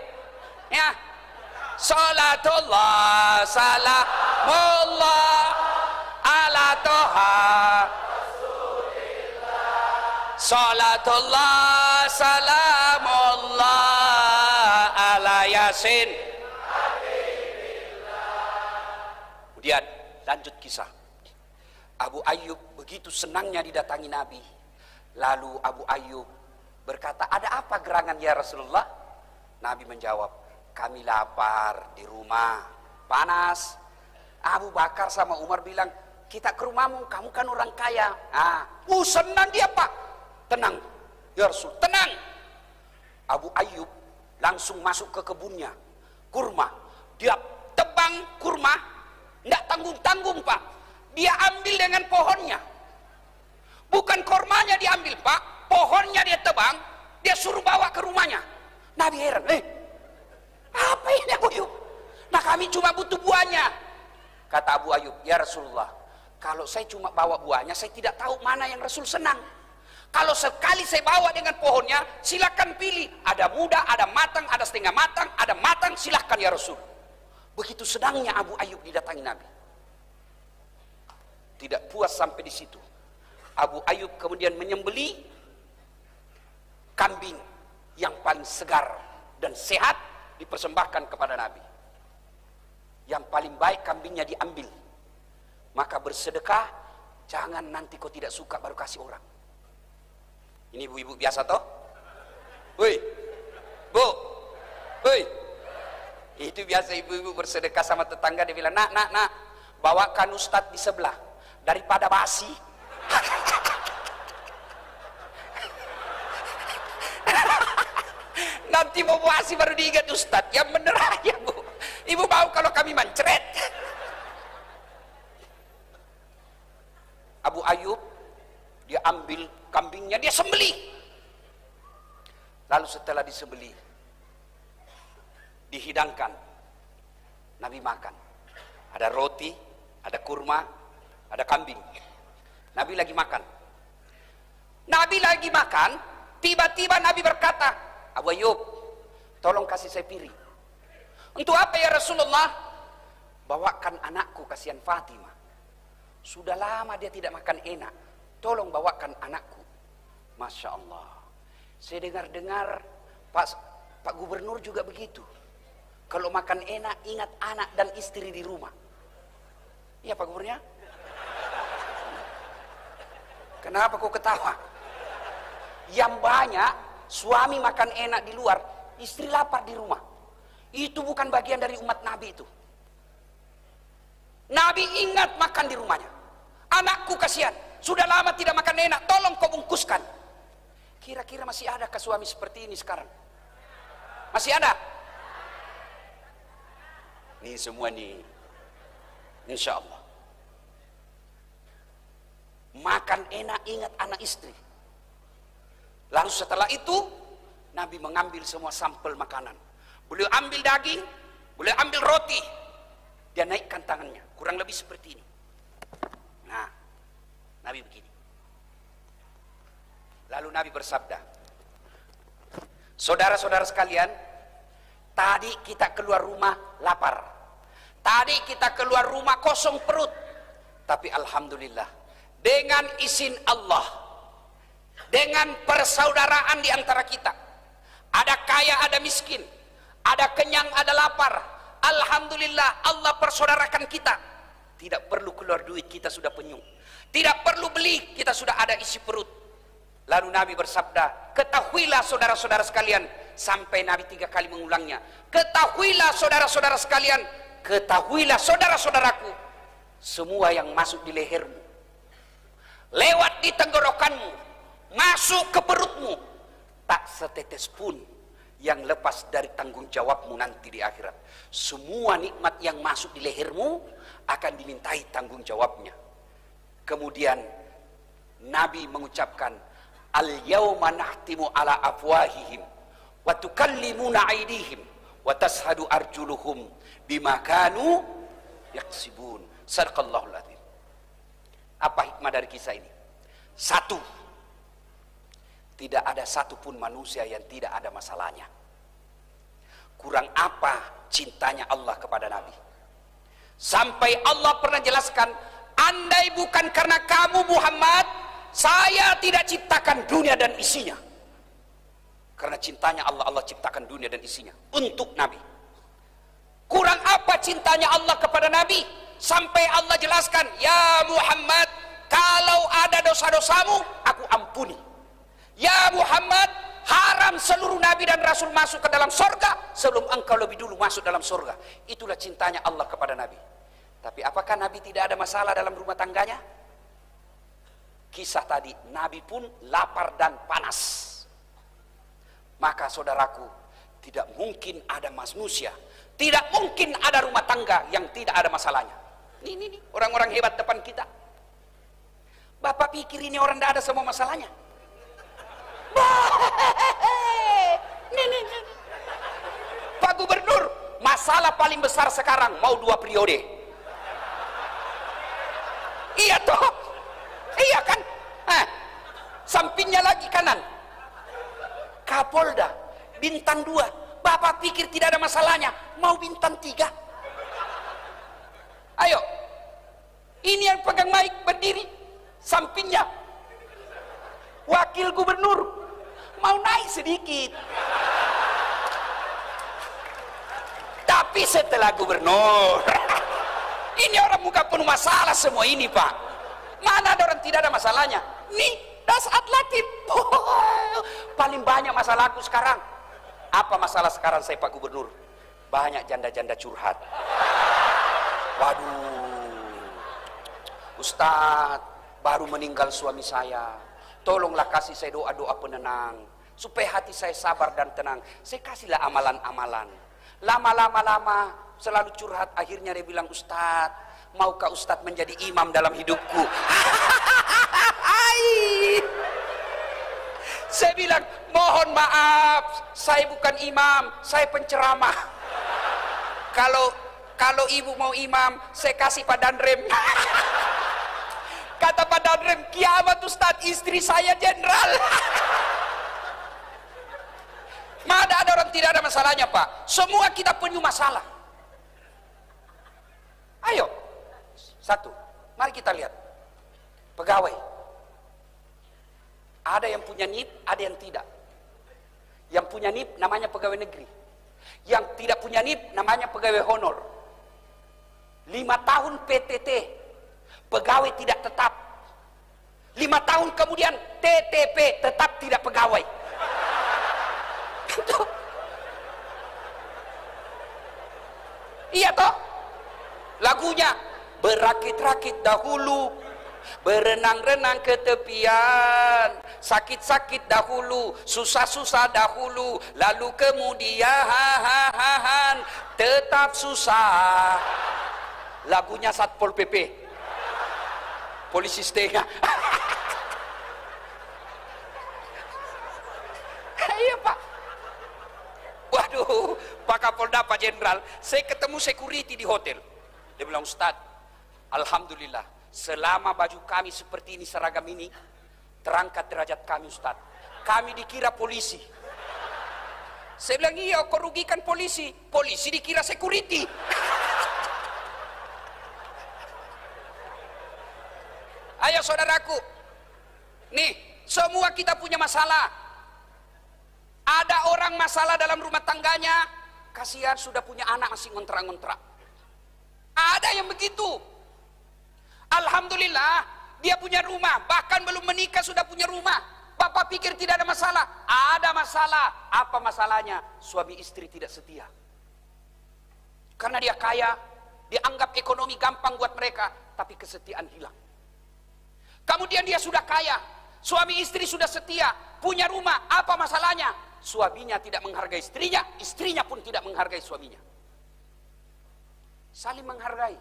Ya. Salatullah salamullah ala toha Salatullah salamullah ala yasin. Kemudian lanjut kisah. Abu Ayyub begitu senangnya didatangi Nabi. Lalu Abu Ayyub berkata, ada apa gerangan ya Rasulullah? Nabi menjawab, kami lapar di rumah, panas. Abu Bakar sama Umar bilang, kita ke rumahmu, kamu kan orang kaya. Senang dia Pak. Tenang ya Rasul, tenang. Abu Ayyub langsung masuk ke kebunnya, kurma. Dia tebang kurma, tidak tanggung-tanggung Pak. Dia ambil dengan pohonnya. Bukan kurmanya diambil Pak, pohonnya dia tebang, dia suruh bawa ke rumahnya. Nabi heran, apa ini Abu Ayyub? Nah kami cuma butuh buahnya. Kata Abu Ayyub, ya Rasulullah, kalau saya cuma bawa buahnya, saya tidak tahu mana yang Rasul senang. Kalau sekali saya bawa dengan pohonnya, silakan pilih. Ada muda, ada matang, ada setengah matang, ada matang, silakan ya Rasul. Begitu sedangnya Abu Ayyub didatangi Nabi. Tidak puas sampai di situ. Abu Ayyub kemudian menyembelih kambing yang paling segar dan sehat, dipersembahkan kepada Nabi. Yang paling baik kambingnya diambil. Maka bersedekah, jangan nanti kau tidak suka baru kasih orang. Ini ibu-ibu biasa toh? Woi, bu, woi. Itu biasa ibu-ibu bersedekah sama tetangga, dia bilang, nak, bawakan ustadz di sebelah daripada basi. Nanti mau basi baru diingat ustadz. Yang bener aja bu. Ibu mau kalau kami mancret. Abu Ayyub dia ambil kambingnya, dia sembelih. Lalu setelah disembelih, dihidangkan, Nabi makan. Ada roti, ada kurma, ada kambing. Nabi lagi makan. Tiba-tiba Nabi berkata, Abu Ayyub, tolong kasih saya piring. Untuk apa ya Rasulullah? Bawakan anakku, kasihan Fatimah. Sudah lama dia tidak makan enak. Tolong bawakan anakku. Masya Allah. Saya dengar-dengar Pak Gubernur juga begitu. Kalau makan enak, ingat anak dan istri di rumah. Iya Pak Gubernurnya? Kenapa kau ketawa? Yang banyak suami makan enak di luar, istri lapar di rumah. Itu bukan bagian dari umat Nabi itu. Nabi ingat makan di rumahnya. Anakku kasihan, sudah lama tidak makan enak, tolong kau bungkuskan. Kira-kira masih ada ke suami seperti ini sekarang? Masih ada? Ini semua nih, insya Allah. Makan enak, ingat anak istri. Lalu setelah itu, Nabi mengambil semua sampel makanan. Beliau ambil daging, beliau ambil roti. Dia naikkan tangannya, kurang lebih seperti ini. Nah, Nabi begini. Lalu Nabi bersabda, saudara-saudara sekalian, tadi kita keluar rumah lapar. Tadi kita keluar rumah kosong perut. Tapi alhamdulillah, dengan izin Allah, dengan persaudaraan di antara kita, ada kaya, ada miskin, ada kenyang, ada lapar. Alhamdulillah, Allah persaudarakan kita. Tidak perlu keluar duit, kita sudah penyung. Tidak perlu beli, kita sudah ada isi perut. Lalu Nabi bersabda, ketahuilah saudara-saudara sekalian. Sampai Nabi 3 kali mengulangnya. Ketahuilah saudara-saudara sekalian. Ketahuilah saudara-saudaraku. Semua yang masuk di lehermu, lewat di tenggorokanmu, masuk ke perutmu, tak setetes pun yang lepas dari tanggung jawabmu nanti di akhirat. Semua nikmat yang masuk di lehermu akan dimintai tanggung jawabnya. Kemudian Nabi mengucapkan, al-yawma nahtimu ala afwahihim wa tukallimuna aydihim wa tashhadu arjuluhum bima kanu yaksibun. Sadaqallahul adzim. Apa hikmah dari kisah ini? Satu, tidak ada satupun manusia yang tidak ada masalahnya. Kurang apa cintanya Allah kepada Nabi? Sampai Allah pernah jelaskan, andai bukan karena kamu Muhammad, saya tidak ciptakan dunia dan isinya. Karena cintanya Allah, Allah ciptakan dunia dan isinya untuk Nabi. Kurang apa cintanya Allah kepada Nabi? Sampai Allah jelaskan, ya Muhammad, kalau ada dosa-dosamu, aku ampuni. Ya Muhammad, haram seluruh nabi dan rasul masuk ke dalam surga sebelum engkau lebih dulu masuk dalam surga. Itulah cintanya Allah kepada nabi. Tapi apakah nabi tidak ada masalah dalam rumah tangganya? Kisah tadi, nabi pun lapar dan panas. Maka saudaraku, tidak mungkin ada manusia, tidak mungkin ada rumah tangga yang tidak ada masalahnya. Ini orang-orang hebat depan kita. Bapak pikir ini orang tidak ada semua masalahnya? Pak Gubernur, masalah paling besar sekarang mau 2 periode. Iya toh? Iya kan? Sampingnya lagi kanan, Kapolda, bintang 2. Bapak pikir tidak ada masalahnya, mau bintang 3. Ayo, ini yang pegang mic berdiri, sampingnya wakil gubernur, mau naik sedikit. Tapi setelah gubernur, ini orang muka penuh masalah semua ini Pak. Mana ada orang tidak ada masalahnya? Nih, Dasat Latif. Paling banyak masalahku sekarang. Apa masalah sekarang saya Pak Gubernur? Banyak janda-janda curhat. Waduh, Ustadz, baru meninggal suami saya. Tolonglah kasih saya doa-doa penenang, supaya hati saya sabar dan tenang. Saya kasihlah amalan-amalan. Lama-lama selalu curhat. Akhirnya dia bilang, Ustadz, maukah Ustadz menjadi imam dalam hidupku? Saya bilang, mohon maaf, saya bukan imam, saya penceramah. Kalau ibu mau imam, saya kasih Pak Danrem. Kata Pak Danrem, kiamat Ustadz, istri saya jenderal. Mana ada orang tidak ada masalahnya Pak? Semua kita punya masalah. Ayo, satu, mari kita lihat pegawai. Ada yang punya NIP, ada yang tidak. Yang punya NIP namanya pegawai negeri, yang tidak punya NIP namanya pegawai honor. 5 tahun PTT, pegawai tidak tetap. 5 tahun kemudian TTP, tetap tidak pegawai. Iya toh? Lagunya, berakit-rakit dahulu, berenang-renang ke tepian, sakit-sakit dahulu, susah-susah dahulu, lalu kemudian tetap susah. Lagunya Satpol PP, polisi setengah. Iya Pak. Waduh, Pak Kapolda, Pak Jenderal, saya ketemu security di hotel. Dia bilang, Ustadz, alhamdulillah, selama baju kami seperti ini, seragam ini, terangkat derajat kami Ustadz. Kami dikira polisi. Saya bilang, iya, kau rugikan polisi. Polisi dikira security. Ayo saudaraku, nih, semua kita punya masalah. Ada orang masalah dalam rumah tangganya, kasihan sudah punya anak masih ngontrak-ngontrak. Ada yang begitu. Alhamdulillah, dia punya rumah, bahkan belum menikah sudah punya rumah. Bapak pikir tidak ada masalah? Ada masalah. Apa masalahnya? Suami istri tidak setia. Karena dia kaya, dianggap ekonomi gampang buat mereka, tapi kesetiaan hilang. Kemudian dia sudah kaya, suami istri sudah setia, punya rumah, apa masalahnya? Suaminya tidak menghargai istrinya, istrinya pun tidak menghargai suaminya. Saling menghargai.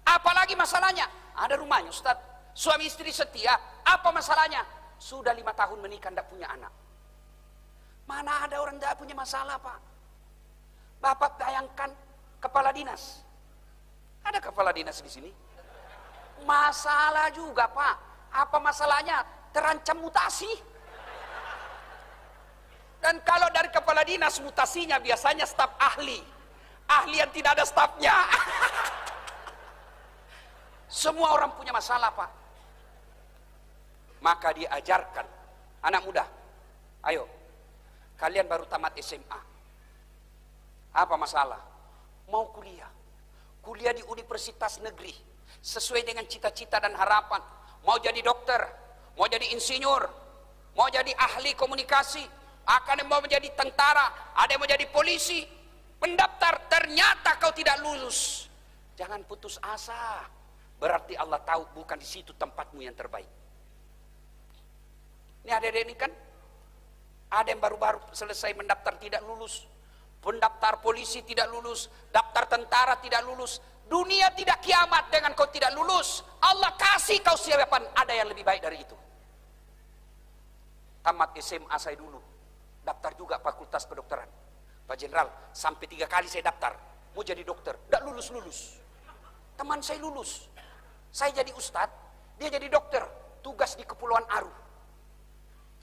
Apalagi masalahnya? Ada rumahnya Ustaz, suami istri setia, apa masalahnya? Sudah 5 tahun menikah, tidak punya anak. Mana ada orang tidak punya masalah Pak? Bapak bayangkan kepala dinas. Ada kepala dinas di sini? Masalah juga Pak. Apa masalahnya? Terancam mutasi. Dan kalau dari kepala dinas mutasinya biasanya staf ahli. Ahli yang tidak ada stafnya. Semua orang punya masalah Pak. Maka diajarkan anak muda, ayo, kalian baru tamat SMA. Apa masalah? Mau kuliah. Kuliah di universitas negeri sesuai dengan cita-cita dan harapan. mau jadi dokter, mau jadi insinyur, mau jadi ahli komunikasi, akan mau menjadi tentara, ada yang mau jadi polisi, mendaftar, ternyata kau tidak lulus. Jangan putus asa. Berarti Allah tahu bukan di situ tempatmu yang terbaik. Ini adik-adik ini kan, ada yang baru-baru selesai mendaftar tidak lulus, pendaftar polisi tidak lulus, daftar tentara tidak lulus. Dunia tidak kiamat dengan kau tidak lulus. Allah kasih kau siapan, ada yang lebih baik dari itu. Tamat SMA saya dulu, daftar juga fakultas kedokteran. Pak Jenderal, sampai 3 kali saya daftar, mau jadi dokter, tidak lulus-lulus. Teman saya lulus, saya jadi ustadz, dia jadi dokter, tugas di Kepulauan Aru.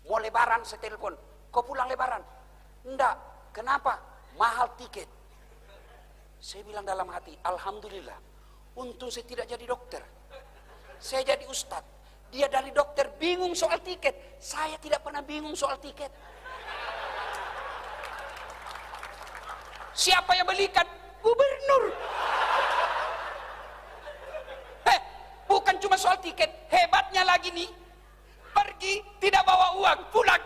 Mau lebaran saya telepon, kau pulang lebaran? Enggak, kenapa? Mahal tiket. Saya bilang dalam hati, alhamdulillah, untung saya tidak jadi dokter. Saya jadi ustadz, dia dari dokter bingung soal tiket, saya tidak pernah bingung soal tiket. Siapa yang belikan? Gubernur. Bukan cuma soal tiket, hebatnya lagi nih, pergi tidak bawa uang, pulang.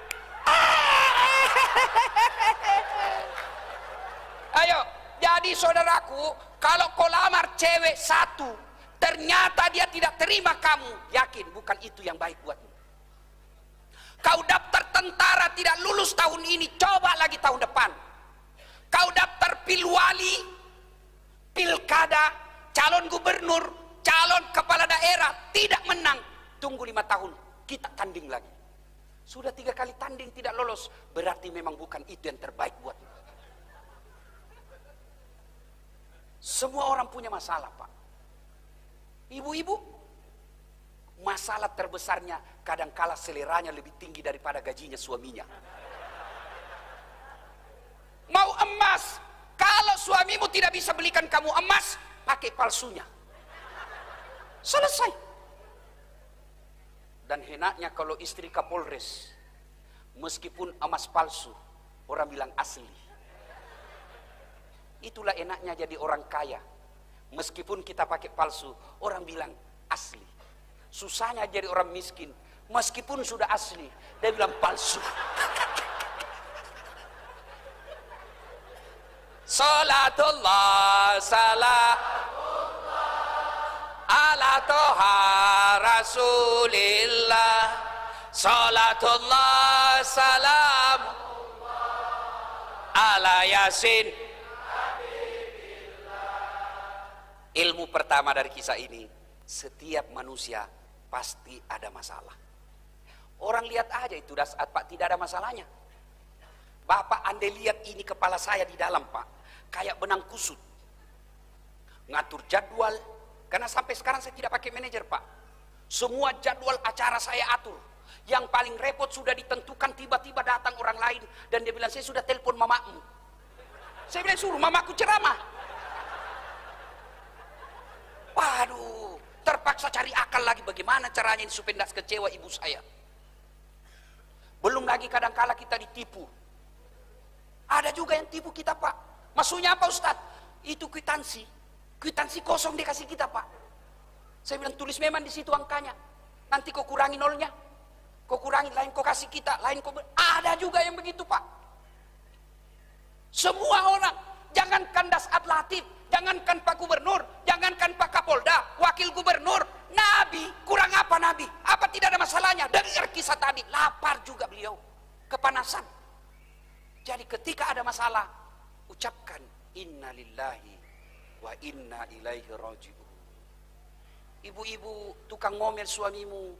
Ayo, jadi saudaraku, kalau kau lamar cewek satu, ternyata dia tidak terima kamu, yakin bukan itu yang baik buatmu. Kau daftar tentara tidak lulus tahun ini, coba lagi tahun depan. Kau daftar pilwali, pilkada, calon gubernur, calon kepala daerah, tidak menang, tunggu 5 tahun, kita tanding lagi. Sudah 3 kali tanding tidak lolos, berarti memang bukan itu yang terbaik buatmu. Semua orang punya masalah, Pak. Ibu-ibu, masalah terbesarnya kadangkala seleranya lebih tinggi daripada gajinya suaminya. Mau emas, kalau suamimu tidak bisa belikan kamu emas, pakai palsunya. Selesai. Dan henaknya kalau istri Kapolres, meskipun emas palsu, orang bilang asli. Itulah enaknya jadi orang kaya. Meskipun kita pakai palsu, orang bilang asli. Susahnya jadi orang miskin, meskipun sudah asli, dia bilang palsu. Salatullah salam ala toha rasulillah. Salatullah salam ala yasin. Ilmu pertama dari kisah ini, setiap manusia pasti ada masalah. Orang lihat aja itu saat Pak tidak ada masalahnya. Bapak andai lihat ini kepala saya di dalam Pak, kayak benang kusut. Ngatur jadwal, karena sampai sekarang saya tidak pakai manajer Pak. Semua jadwal acara saya atur. Yang paling repot sudah ditentukan, tiba-tiba datang orang lain dan dia bilang, saya sudah telepon mamamu. Saya bilang, suruh mamaku ceramah. Waduh, terpaksa cari akal lagi bagaimana caranya ini supaya tidak kecewa ibu saya. Belum lagi kadangkala kita ditipu. Ada juga yang tipu kita Pak. Maksudnya apa Ustaz? Itu kwitansi. Kwitansi kosong dia kasih kita Pak. Saya bilang tulis memang di situ angkanya. Nanti kau kurangi nolnya. Kau kurangi, lain kau kasih kita, lain kau... Ada juga yang begitu Pak. Semua orang, jangankan Dasat Latif, jangankan Pak Gubernur, jangankan Pak Kapolda, Wakil Gubernur, Nabi, kurang apa Nabi? Apa tidak ada masalahnya? Dengar kisah tadi, lapar juga beliau, kepanasan. Jadi ketika ada masalah, ucapkan inna lillahi wa inna ilaihi raji'un. Ibu-ibu tukang ngomel suamimu,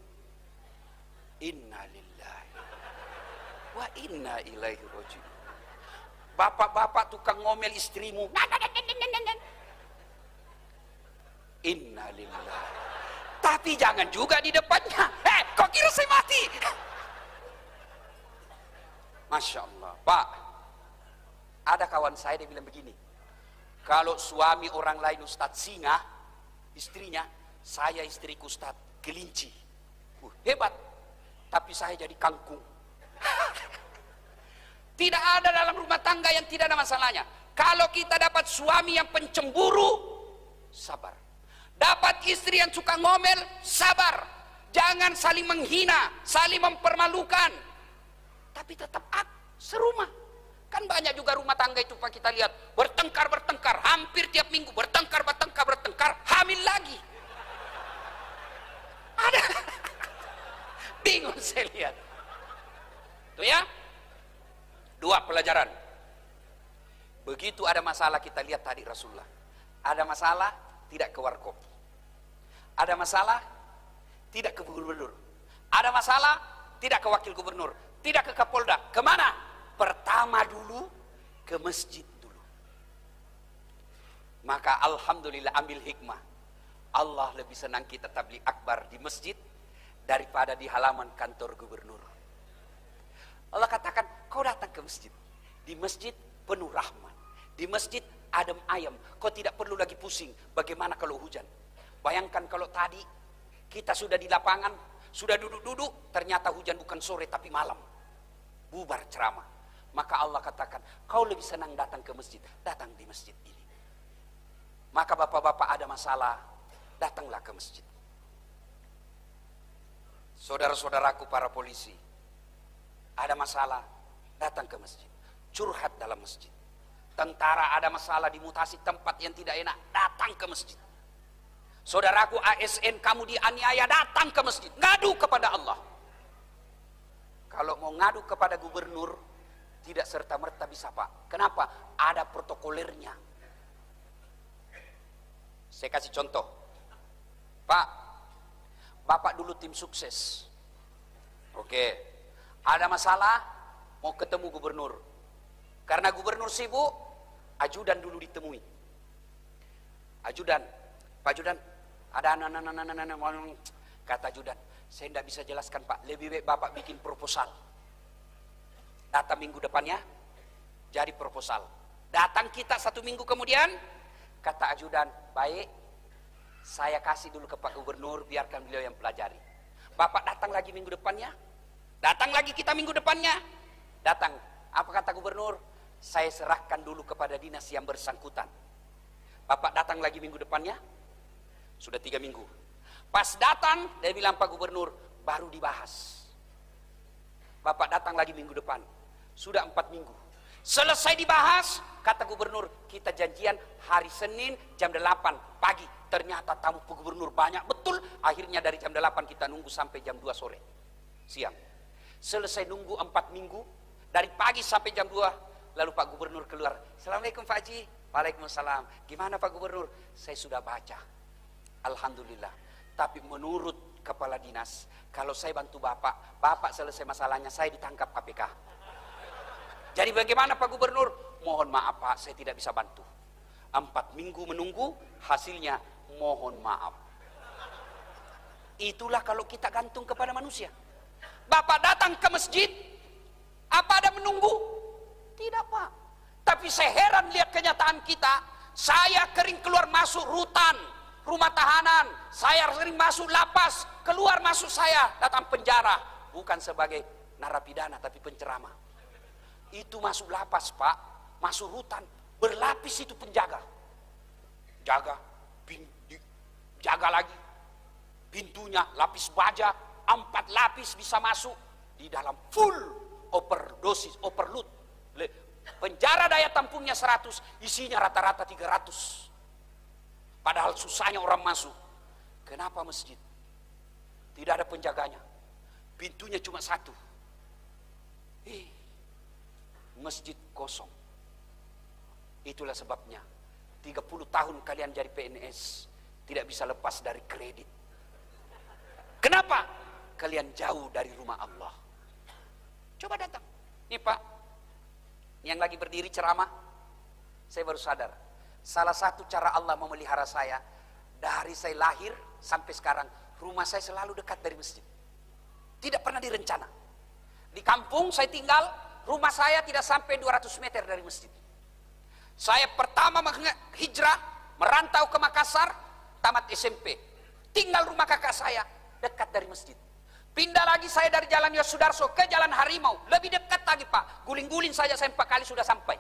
inna lillahi wa inna ilaihi raji'un. Bapak-bapak tukang ngomel istrimu, inna lillahi. Tapi jangan juga di depannya. Kok kira saya mati? Masya Allah. Pak, ada kawan saya dia bilang begini, kalau suami orang lain Ustadz singa, istrinya, saya istriku Ustadz kelinci. Hebat. Tapi saya jadi kangkung. Tidak ada dalam rumah tangga yang tidak ada masalahnya. Kalau kita dapat suami yang pencemburu, sabar. Dapat istri yang suka ngomel, sabar. Jangan saling menghina, saling mempermalukan. Tapi tetap serumah. Kan banyak juga rumah tangga itu Pak, kita lihat bertengkar, hampir tiap minggu bertengkar, hamil lagi. Ada. Bingung saya lihat. Tuh ya. 2 pelajaran. Begitu ada masalah, kita lihat tadi Rasulullah. Ada masalah, tidak ke warkop. Ada masalah, tidak ke gubernur. Ada masalah, tidak ke wakil gubernur. Tidak ke Kapolda. Kemana? Pertama dulu ke masjid dulu. Maka alhamdulillah, ambil hikmah. Allah lebih senang kita tabligh akbar di masjid daripada di halaman kantor gubernur. Allah katakan, kau datang ke masjid. Di masjid penuh rahmat. Di masjid adem ayem. Kau tidak perlu lagi pusing bagaimana kalau hujan. Bayangkan kalau tadi kita sudah di lapangan, sudah duduk-duduk, ternyata hujan bukan sore tapi malam. Bubar ceramah. Maka Allah katakan, kau lebih senang datang ke masjid. Datang di masjid ini. Maka bapak-bapak ada masalah, datanglah ke masjid. Saudara-saudaraku para polisi, ada masalah, datang ke masjid. Curhat dalam masjid. Tentara ada masalah di mutasi tempat yang tidak enak, datang ke masjid. Saudaraku ASN, kamu dianiaya, datang ke masjid. Ngadu kepada Allah. Kalau mau ngadu kepada gubernur, tidak serta-merta bisa Pak. Kenapa? Ada protokolernya. Saya kasih contoh. Pak, Bapak dulu tim sukses. Oke. Ada masalah, mau ketemu gubernur. Karena gubernur sibuk, ajudan dulu ditemui. Ajudan, Pak Ajudan, ada kata ajudan, saya tidak bisa jelaskan Pak, lebih baik Bapak bikin proposal. Datang minggu depannya, jadi proposal. Datang kita 1 minggu kemudian, kata ajudan, baik, saya kasih dulu ke Pak Gubernur, biarkan beliau yang pelajari. Bapak datang lagi minggu depannya, datang lagi kita minggu depannya, datang. Apa kata gubernur? Saya serahkan dulu kepada dinas yang bersangkutan. Bapak datang lagi minggu depannya, sudah 3 minggu. Pas datang, dia bilang Pak Gubernur, baru dibahas. Bapak datang lagi minggu depan, sudah 4 minggu. Selesai dibahas, kata gubernur, kita janjian hari Senin jam 8 pagi. Ternyata tamu Pak Gubernur banyak betul. Akhirnya dari jam 8 kita nunggu sampai jam 2 sore. Siang. Selesai nunggu 4 minggu, dari pagi sampai jam 2, lalu Pak Gubernur keluar. Assalamualaikum Pak Haji. Waalaikumsalam. Gimana Pak Gubernur? Saya sudah baca. Alhamdulillah. Tapi menurut kepala dinas, kalau saya bantu Bapak, Bapak selesai masalahnya, saya ditangkap KPK. Jadi bagaimana Pak Gubernur? Mohon maaf Pak, saya tidak bisa bantu. 4 minggu menunggu, hasilnya mohon maaf. Itulah kalau kita gantung kepada manusia. Bapak datang ke masjid, apa ada menunggu? Tidak Pak. Tapi saya heran lihat kenyataan kita. Saya kering keluar masuk rutan, rumah tahanan. Saya sering masuk lapas, keluar masuk saya datang penjara. Bukan sebagai narapidana tapi penceramah. Itu masuk lapas Pak, masuk rutan, berlapis itu penjaga. Jaga, jaga lagi. Pintunya lapis baja, 4 lapis bisa masuk. Di dalam full overdosis, overload. Penjara daya tampungnya 100, isinya rata-rata 300. Padahal susahnya orang masuk. Kenapa masjid? Tidak ada penjaganya. Pintunya cuma 1. Masjid kosong. Itulah sebabnya 30 tahun kalian jadi PNS tidak bisa lepas dari kredit. Kenapa? Kalian jauh dari rumah Allah. Coba datang. Nih Pak, yang lagi berdiri ceramah, saya baru sadar. Salah satu cara Allah memelihara saya, dari saya lahir sampai sekarang, rumah saya selalu dekat dari masjid. Tidak pernah direncana. Di kampung saya tinggal, rumah saya tidak sampai 200 meter dari masjid. Saya pertama hijrah, merantau ke Makassar, tamat SMP. Tinggal rumah kakak saya, dekat dari masjid. Pindah lagi saya dari Jalan Yosudarso ke Jalan Harimau, lebih dekat lagi Pak. Guling-guling saja saya 4 kali sudah sampai.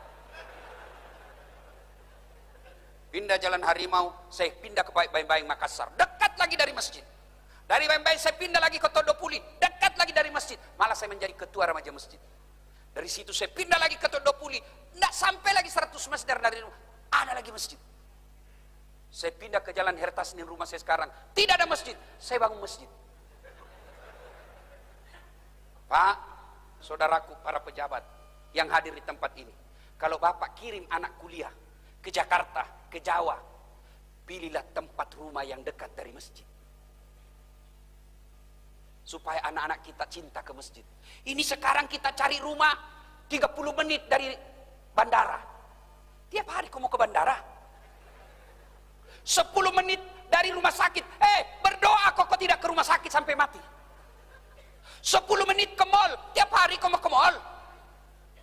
Pindah Jalan Harimau, saya pindah ke Bayang-Bayang Makassar, dekat lagi dari masjid. Dari Bayan saya pindah lagi ke Todopuli, dekat lagi dari masjid. Malah saya menjadi ketua remaja masjid. Dari situ saya pindah lagi ke Todopuli, tidak sampai lagi 100 meter dari rumah, ada lagi masjid. Saya pindah ke Jalan Hertasnin rumah saya sekarang, tidak ada masjid, saya bangun masjid. Pak, saudaraku, para pejabat yang hadir di tempat ini, kalau Bapak kirim anak kuliah ke Jakarta, ke Jawa, pilihlah tempat rumah yang dekat dari masjid. Supaya anak-anak kita cinta ke masjid. Ini sekarang kita cari rumah 30 menit dari bandara. Tiap hari kau mau ke bandara? 10 menit dari rumah sakit. Berdoa kok tidak ke rumah sakit sampai mati. 10 menit ke mall. Tiap hari kau mau ke mall.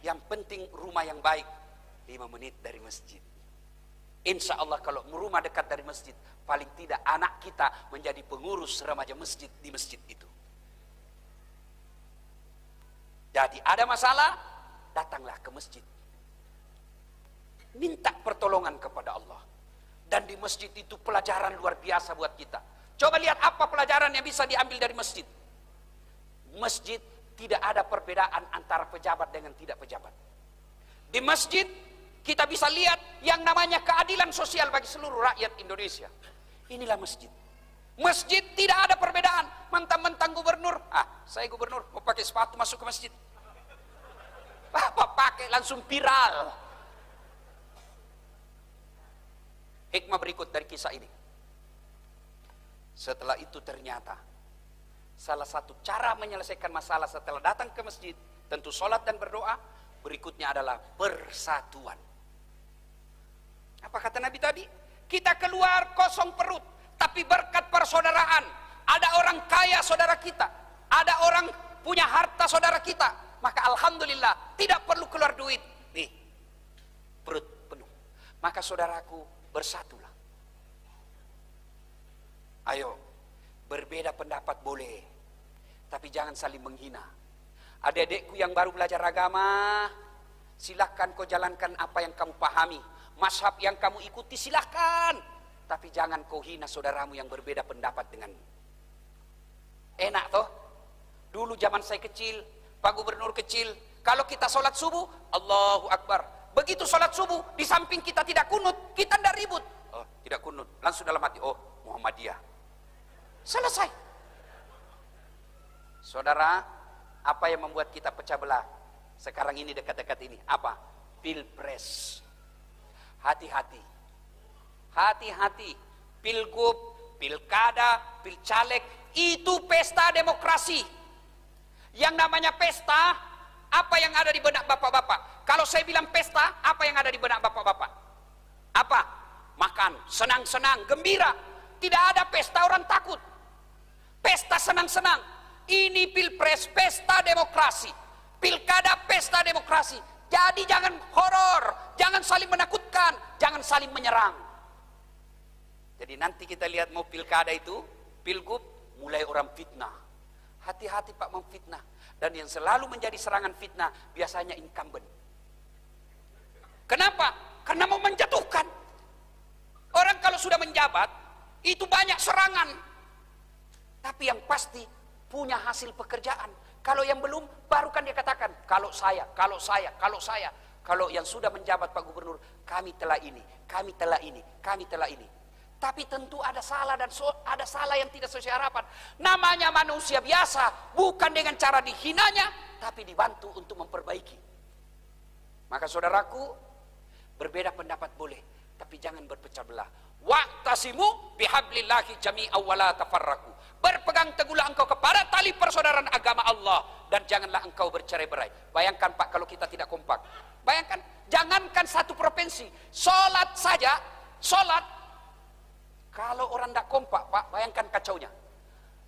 Yang penting rumah yang baik 5 menit dari masjid. Insya Allah kalau rumah dekat dari masjid, paling tidak anak kita menjadi pengurus remaja masjid di masjid itu. Jadi ada masalah, datanglah ke masjid. Minta pertolongan kepada Allah. Dan di masjid itu pelajaran luar biasa buat kita. Coba lihat apa pelajaran yang bisa diambil dari masjid. Masjid tidak ada perbedaan antara pejabat dengan tidak pejabat. Di masjid kita bisa lihat yang namanya keadilan sosial bagi seluruh rakyat Indonesia. Inilah masjid. Masjid tidak ada perbedaan. Mentang-mentang gubernur, saya gubernur mau pakai sepatu masuk ke masjid. Bapak pakai langsung viral. Hikmah berikut dari kisah ini. Setelah itu ternyata salah satu cara menyelesaikan masalah setelah datang ke masjid, tentu sholat dan berdoa, berikutnya adalah persatuan. Apa kata Nabi tadi? Kita keluar kosong perut, tapi berkat persaudaraan. Ada orang kaya saudara kita, ada orang punya harta saudara kita, maka alhamdulillah tidak perlu keluar duit. Nih, perut penuh. Maka saudaraku, bersatulah. Ayo, berbeda pendapat boleh, tapi jangan saling menghina. Adik-adikku yang baru belajar agama, silahkan kau jalankan apa yang kamu pahami. Mazhab yang kamu ikuti silahkan, tapi jangan kau hina saudaramu yang berbeda pendapat denganmu. Enak toh? Dulu zaman saya kecil, Pak Gubernur kecil, kalau kita sholat subuh, Allahu Akbar. Begitu sholat subuh, di samping kita tidak kunut, kita tidak ribut. Oh, tidak kunut, langsung dalam hati, oh Muhammadiyah. Selesai. Saudara, apa yang membuat kita pecah belah sekarang ini dekat-dekat ini? Apa? Pilpres. Hati-hati. Hati-hati. Pilgub, pilkada, pilcaleg, itu pesta demokrasi. Yang namanya pesta, apa yang ada di benak bapak-bapak? Kalau saya bilang pesta, apa yang ada di benak bapak-bapak? Apa? Makan, senang-senang, gembira. Tidak ada pesta orang takut. Pesta senang-senang. Ini pilpres, pesta demokrasi. Pilkada, pesta demokrasi. Jadi jangan horor, jangan saling menakutkan, jangan saling menyerang. Jadi nanti kita lihat mau pilkada itu, pilgub, mulai orang fitnah. Hati-hati Pak memfitnah. Dan yang selalu menjadi serangan fitnah, biasanya incumbent. Kenapa? Karena mau menjatuhkan. Orang kalau sudah menjabat, itu banyak serangan. Tapi yang pasti, punya hasil pekerjaan. Kalau yang belum, baru kan dia katakan, kalau saya. Kalau yang sudah menjabat Pak Gubernur, kami telah ini, kami telah ini, kami telah ini. Tapi tentu ada salah dan ada salah yang tidak sesuai harapan. Namanya manusia biasa, bukan dengan cara dihinanya, tapi dibantu untuk memperbaiki. Maka saudaraku, berbeda pendapat boleh, tapi jangan berpecah belah. Wa'tasimu bihablillahi jami'an wa la tafarraqu. Berpegang teguhlah engkau kepada tali persaudaraan agama Allah dan janganlah engkau bercerai-berai. Bayangkan Pak kalau kita tidak kompak. Bayangkan, jangankan satu provinsi, sholat saja, sholat. Kalau orang tidak kompak Pak, bayangkan kacaunya.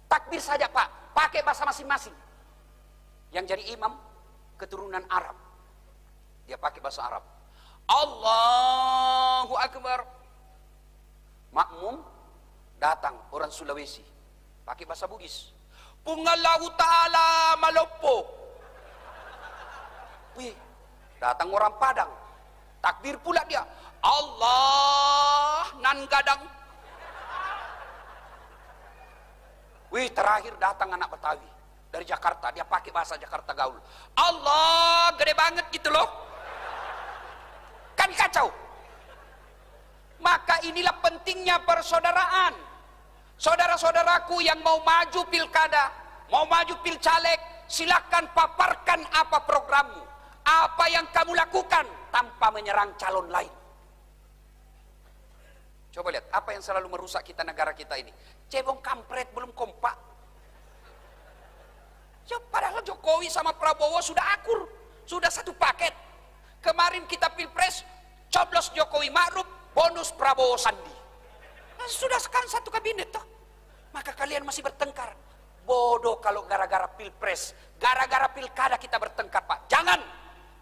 Takbir saja Pak, pakai bahasa masing-masing. Yang jadi imam keturunan Arab, dia pakai bahasa Arab. Allahu Akbar. Makmum datang orang Sulawesi, pakai bahasa Bugis. Pungallahu ta'ala malopo. Wih, datang orang Padang, takbir pula dia. Allah nan gadang. Wih, terakhir datang anak Betawi dari Jakarta, dia pakai bahasa Jakarta gaul. Allah, gede banget gitu loh. Kan kacau. Maka inilah pentingnya persaudaraan. Saudara-saudaraku yang mau maju pilkada, mau maju pilcaleg, silakan paparkan apa programmu, apa yang kamu lakukan tanpa menyerang calon lain. Coba lihat, apa yang selalu merusak kita, negara kita ini? Cebong kampret, belum kompak. Ya, padahal Jokowi sama Prabowo sudah akur, sudah satu paket. Kemarin kita pilpres, coblos Jokowi Ma'ruf, bonus Prabowo Sandi. Nah, sudah sekarang satu kabinet toh. Maka kalian masih bertengkar. Bodoh kalau gara-gara pilpres, gara-gara pilkada kita bertengkar, Pak. Jangan.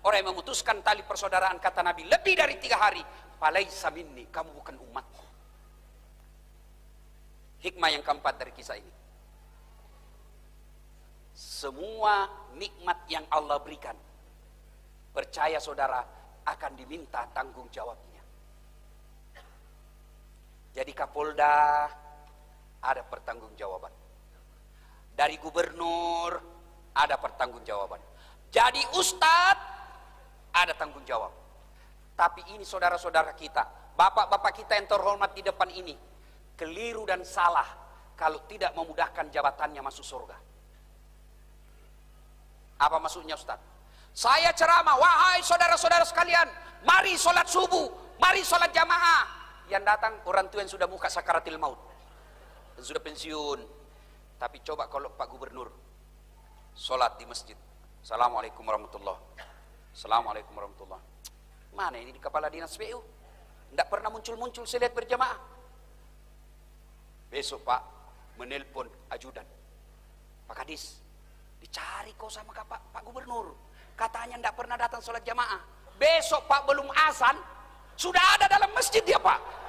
Orang yang memutuskan tali persaudaraan, kata Nabi, lebih dari 3 hari, falaisa minni, kamu bukan umatku. Hikmah yang keempat dari kisah ini, semua nikmat yang Allah berikan, percaya saudara, akan diminta tanggung jawabnya. Jadi Kapolda ada pertanggungjawaban, dari gubernur ada pertanggungjawaban, jadi ustadz ada tanggung jawab. Tapi ini saudara-saudara kita, bapak-bapak kita yang terhormat di depan ini, keliru dan salah kalau tidak memudahkan jabatannya masuk surga. Apa maksudnya Ustaz? Saya ceramah, wahai saudara-saudara sekalian, mari sholat subuh, mari sholat jamaah. Yang datang orang tua yang sudah muka sakaratil maut, yang sudah pensiun. Tapi coba kalau Pak Gubernur sholat di masjid, Assalamualaikum warahmatullahi, Assalamualaikum warahmatullahi. Mana ini di kepala dinas PU? Tidak pernah muncul-muncul saya lihat berjamaah. Besok Pak menelpon ajudan, Pak Kadis, dicari kau sama Pak Gubernur, katanya tidak pernah datang sholat jamaah. Besok Pak belum azan sudah ada dalam masjid dia Pak.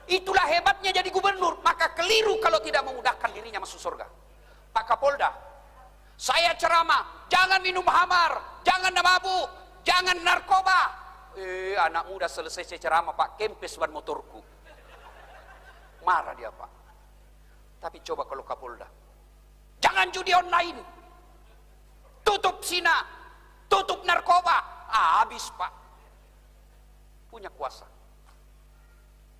Itulah hebatnya jadi gubernur. Maka keliru kalau tidak memudahkan dirinya masuk surga. Pak Kapolda, saya ceramah, jangan minum hamar, jangan mabuk, jangan narkoba. Anak muda selesai saya ceramah, Pak, kempes ban motorku. Marah dia Pak. Tapi coba kalau Kapolda, jangan judi online, tutup zina, tutup narkoba, habis Pak. Punya kuasa.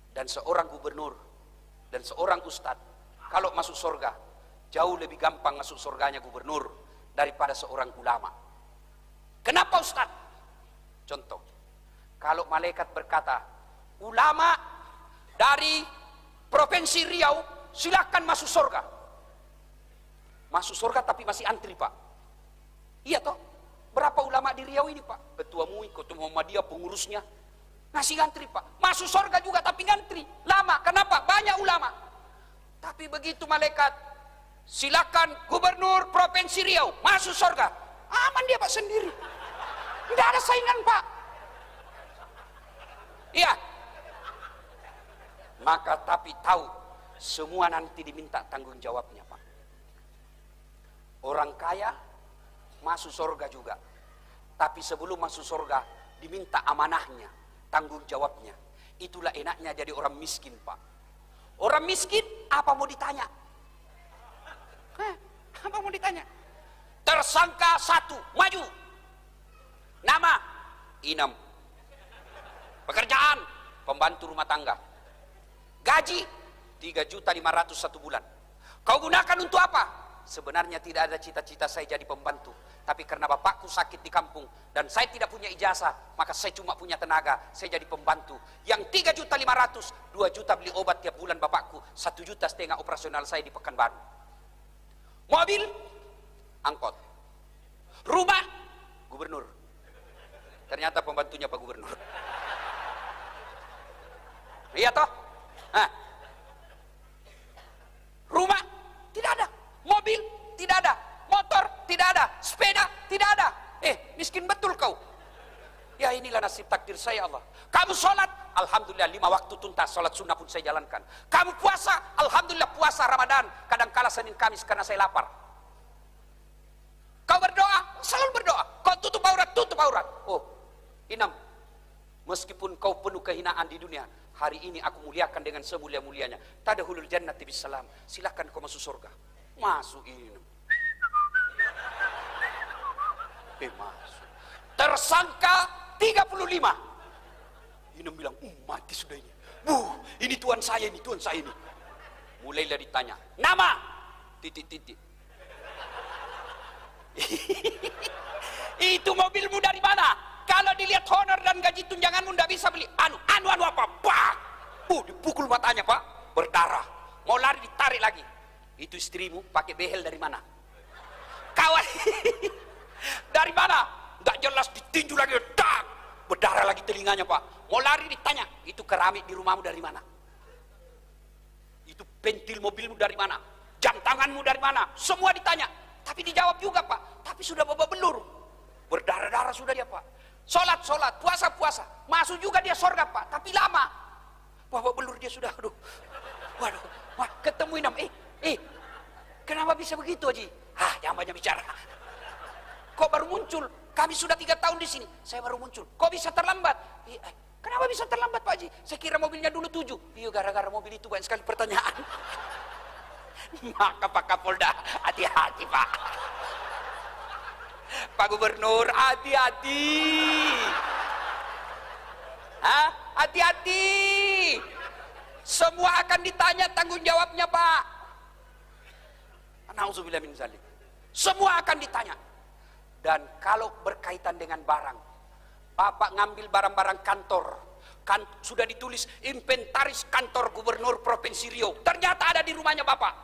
Dan seorang gubernur dan seorang ustadz kalau masuk surga, jauh lebih gampang masuk surganya gubernur daripada seorang ulama. Kenapa ustadz? Contoh, kalau malaikat berkata, ulama dari Provinsi Riau silakan masuk surga. Masuk surga tapi masih antri Pak. Iya toh? Berapa ulama di Riau ini Pak? Ketua MUI, Ketua Muhammadiyah, pengurusnya masih ngantri Pak. Masuk surga juga tapi ngantri. Lama. Kenapa? Banyak ulama. Tapi begitu malaikat, silakan Gubernur Provinsi Riau masuk surga, aman dia Pak sendiri. Tidak ada saingan Pak. Iya. Maka tapi tahu, semua nanti diminta tanggung jawabnya Pak. Orang kaya masuk surga juga. Tapi sebelum masuk surga diminta amanahnya, tanggung jawabnya. Itulah enaknya jadi orang miskin Pak. Orang miskin apa mau ditanya? Apa mau ditanya? Tersangka 1 maju. Nama Inam. Pekerjaan pembantu rumah tangga. Gaji 3.500.000 1 bulan. Kau gunakan untuk apa? Sebenarnya tidak ada cita-cita saya jadi pembantu, tapi karena bapakku sakit di kampung dan saya tidak punya ijazah, maka saya cuma punya tenaga, saya jadi pembantu. Yang 3.500.000, 2 juta beli obat tiap bulan bapakku, 1,5 juta operasional saya di Pekanbaru. Mobil, angkot. Rumah, gubernur. Ternyata pembantunya Pak Gubernur. Iya toh? Nah. Rumah, tidak ada. Mobil, tidak ada. Motor, tidak ada. Sepeda, tidak ada. Miskin betul kau. Ya inilah nasib takdir saya Allah. Kamu sholat, alhamdulillah 5 waktu tuntas. Sholat sunnah pun saya jalankan. Kamu puasa, alhamdulillah puasa Ramadan. Kadang-kala Senin Kamis karena saya lapar. Kau berdoa, selalu berdoa. Kau tutup aurat, tutup aurat. Oh, Inam, meskipun kau penuh kehinaan di dunia, hari ini aku muliakan dengan semulia-mulianya. Tadkhulul jannati bisalam. Silakan kau masuk surga. Masuk ini. Masuk. Tersangka 35. Ini bilang, mati sudah ini. Ini tuan saya ini, tuan saya ini. Mulailah ditanya, nama? Titik-titik. Itu mobilmu dari mana? Kalau dilihat honor dan gaji tunjanganmu tidak bisa beli. Anu apa? Pak! Dipukul matanya, Pak. Berdarah. Mau lari ditarik lagi. Itu istrimu pakai behel dari mana? Kawan. Dari mana? Tidak jelas, ditinju lagi. Tak! Berdarah lagi telinganya, Pak. Mau lari ditanya, itu keramik di rumahmu dari mana? Itu pentil mobilmu dari mana? Jam tanganmu dari mana? Semua ditanya. Tapi dijawab juga, Pak. Tapi sudah babak belur. Berdarah-darah sudah dia, Pak. Sholat, puasa. Masuk juga dia surga, Pak. Tapi lama. Babak belur dia sudah, aduh. Waduh, ketemu Inam. Kenapa bisa begitu, Haji? Jangan banyak bicara. Kok baru muncul? Kami sudah 3 tahun di sini. Saya baru muncul. Kok bisa terlambat? Kenapa bisa terlambat, Pak Haji? Saya kira mobilnya dulu 7. Iya, gara-gara mobil itu banyak sekali pertanyaan. Maka Pak Kapolda, hati-hati, Pak. Pak Gubernur, hati-hati. Hati-hati. Semua akan ditanya tanggung jawabnya, Pak. Nauzubillah min zalik. Semua akan ditanya. Dan kalau berkaitan dengan barang, Bapak ngambil barang-barang kantor, sudah ditulis inventaris kantor Gubernur Provinsi Riau, ternyata ada di rumahnya Bapak.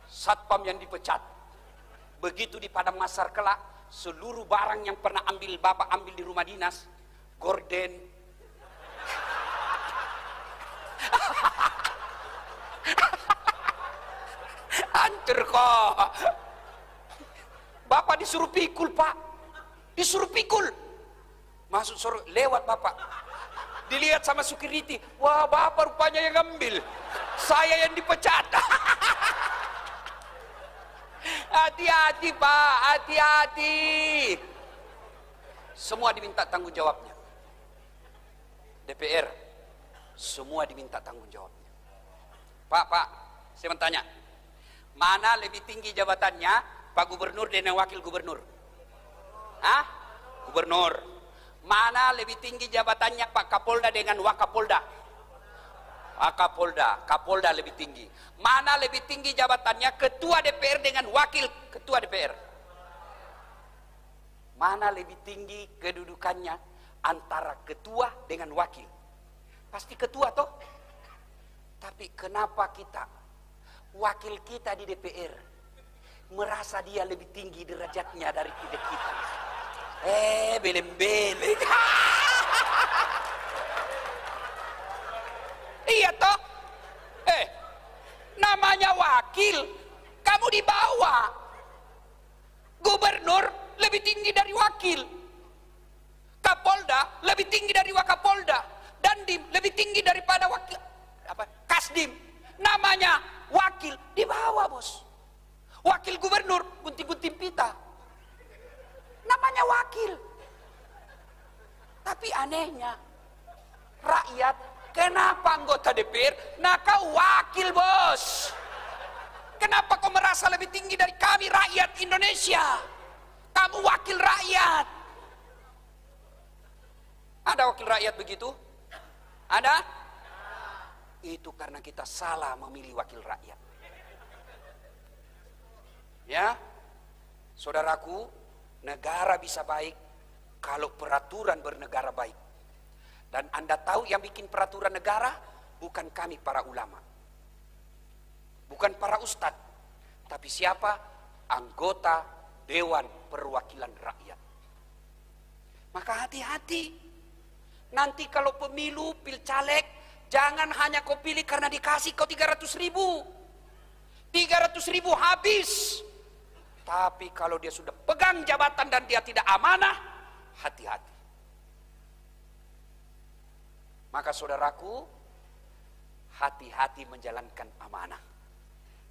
Satpam yang dipecat. Begitu di Padang Masar kelak, seluruh barang yang pernah Bapak ambil di rumah dinas, gorden, hancur kok. Bapak disuruh pikul, Pak. Disuruh pikul. Masuk suruh lewat Bapak. Dilihat sama security. Wah, Bapak rupanya yang ngambil. Saya yang dipecat. Hati-hati, Pak. Hati-hati. Semua diminta tanggung jawabnya. DPR. Semua diminta tanggung jawabnya. Pak, saya mau tanya. Mana lebih tinggi jabatannya? Pak Gubernur dan Wakil Gubernur? Gubernur. Mana lebih tinggi jabatannya Pak Kapolda dengan Wakapolda? Wakapolda. Kapolda lebih tinggi. Mana lebih tinggi jabatannya Ketua DPR dengan Wakil Ketua DPR? Mana lebih tinggi kedudukannya antara Ketua dengan Wakil? Pasti Ketua toh? Tapi kenapa Wakil kita di DPR merasa dia lebih tinggi derajatnya dari kita? Belem-belem. Iya toh? Namanya wakil, kamu di bawah. Gubernur lebih tinggi dari wakil. Kapolda lebih tinggi dari Wakapolda. Dandim lebih tinggi daripada wakil. Kasdim. Namanya wakil di bawah, Bos. Wakil gubernur gunting-gunting pita. Namanya wakil. Tapi anehnya rakyat, kenapa anggota DPR? Nah, kau wakil, Bos. Kenapa kau merasa lebih tinggi dari kami rakyat Indonesia? Kamu wakil rakyat. Ada wakil rakyat begitu? Ada? Itu karena kita salah memilih wakil rakyat. Ya, saudaraku, negara bisa baik kalau peraturan bernegara baik. Dan Anda tahu yang bikin peraturan negara bukan kami para ulama, bukan para ustadz, tapi siapa? Anggota Dewan Perwakilan Rakyat. Maka hati-hati. Nanti kalau pemilu, pilcaleg, jangan hanya kau pilih karena dikasih kau 300.000. 300.000 habis. Tapi kalau dia sudah pegang jabatan dan dia tidak amanah, hati-hati. Maka saudaraku, hati-hati menjalankan amanah.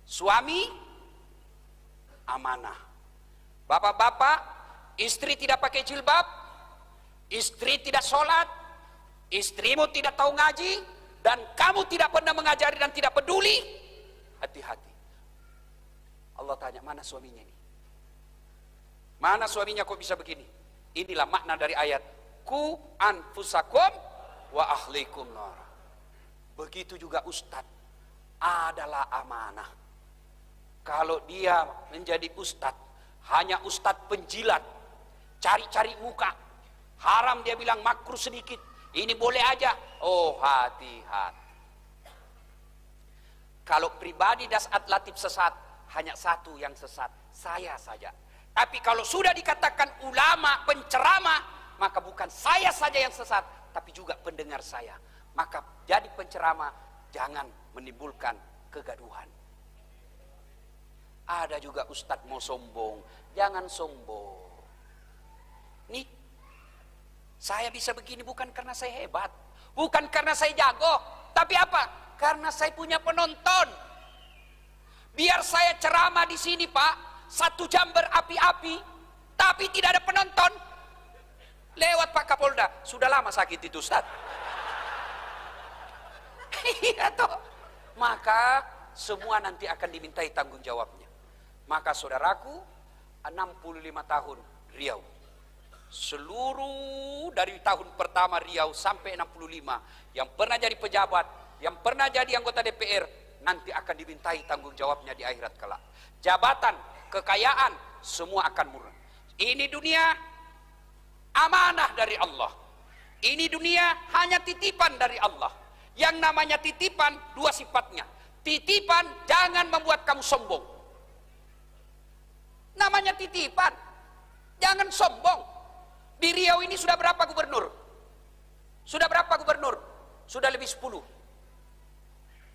Suami, amanah. Bapak-bapak, istri tidak pakai jilbab, istri tidak sholat, istrimu tidak tahu ngaji, dan kamu tidak pernah mengajari dan tidak peduli, hati-hati. Allah tanya, mana suaminya ini? Mana suaminya kok bisa begini? Inilah makna dari ayat ku anfusakum wa ahlikum nar. Begitu juga ustadz adalah amanah. Kalau dia menjadi ustadz, hanya ustadz penjilat, cari-cari muka, haram dia bilang, makruh sedikit, ini boleh aja. Oh, hati-hati. Kalau pribadi Dasat Latif sesat, hanya satu yang sesat, saya saja. Tapi kalau sudah dikatakan ulama, penceramah, maka bukan saya saja yang sesat, tapi juga pendengar saya. Maka jadi penceramah, jangan menimbulkan kegaduhan. Ada juga ustadz mau sombong, jangan sombong. Nih, saya bisa begini bukan karena saya hebat, bukan karena saya jago, tapi apa? Karena saya punya penonton. Biar saya ceramah di sini, Pak, 1 jam berapi-api, tapi tidak ada penonton. Lewat Pak Kapolda, sudah lama sakit itu Ustaz. Iya toh. Maka semua nanti akan dimintai tanggung jawabnya. Maka saudaraku, 65 tahun Riau. Seluruh dari tahun pertama Riau sampai 65, yang pernah jadi pejabat, yang pernah jadi anggota DPR, nanti akan dimintai tanggung jawabnya di akhirat kelak. Jabatan, kekayaan, semua akan murah. Ini dunia amanah dari Allah. Ini dunia hanya titipan dari Allah. Yang namanya titipan, 2 sifatnya. Titipan jangan membuat kamu sombong. Namanya titipan, jangan sombong. Di Riau ini sudah berapa gubernur? Sudah berapa gubernur? Sudah lebih 10.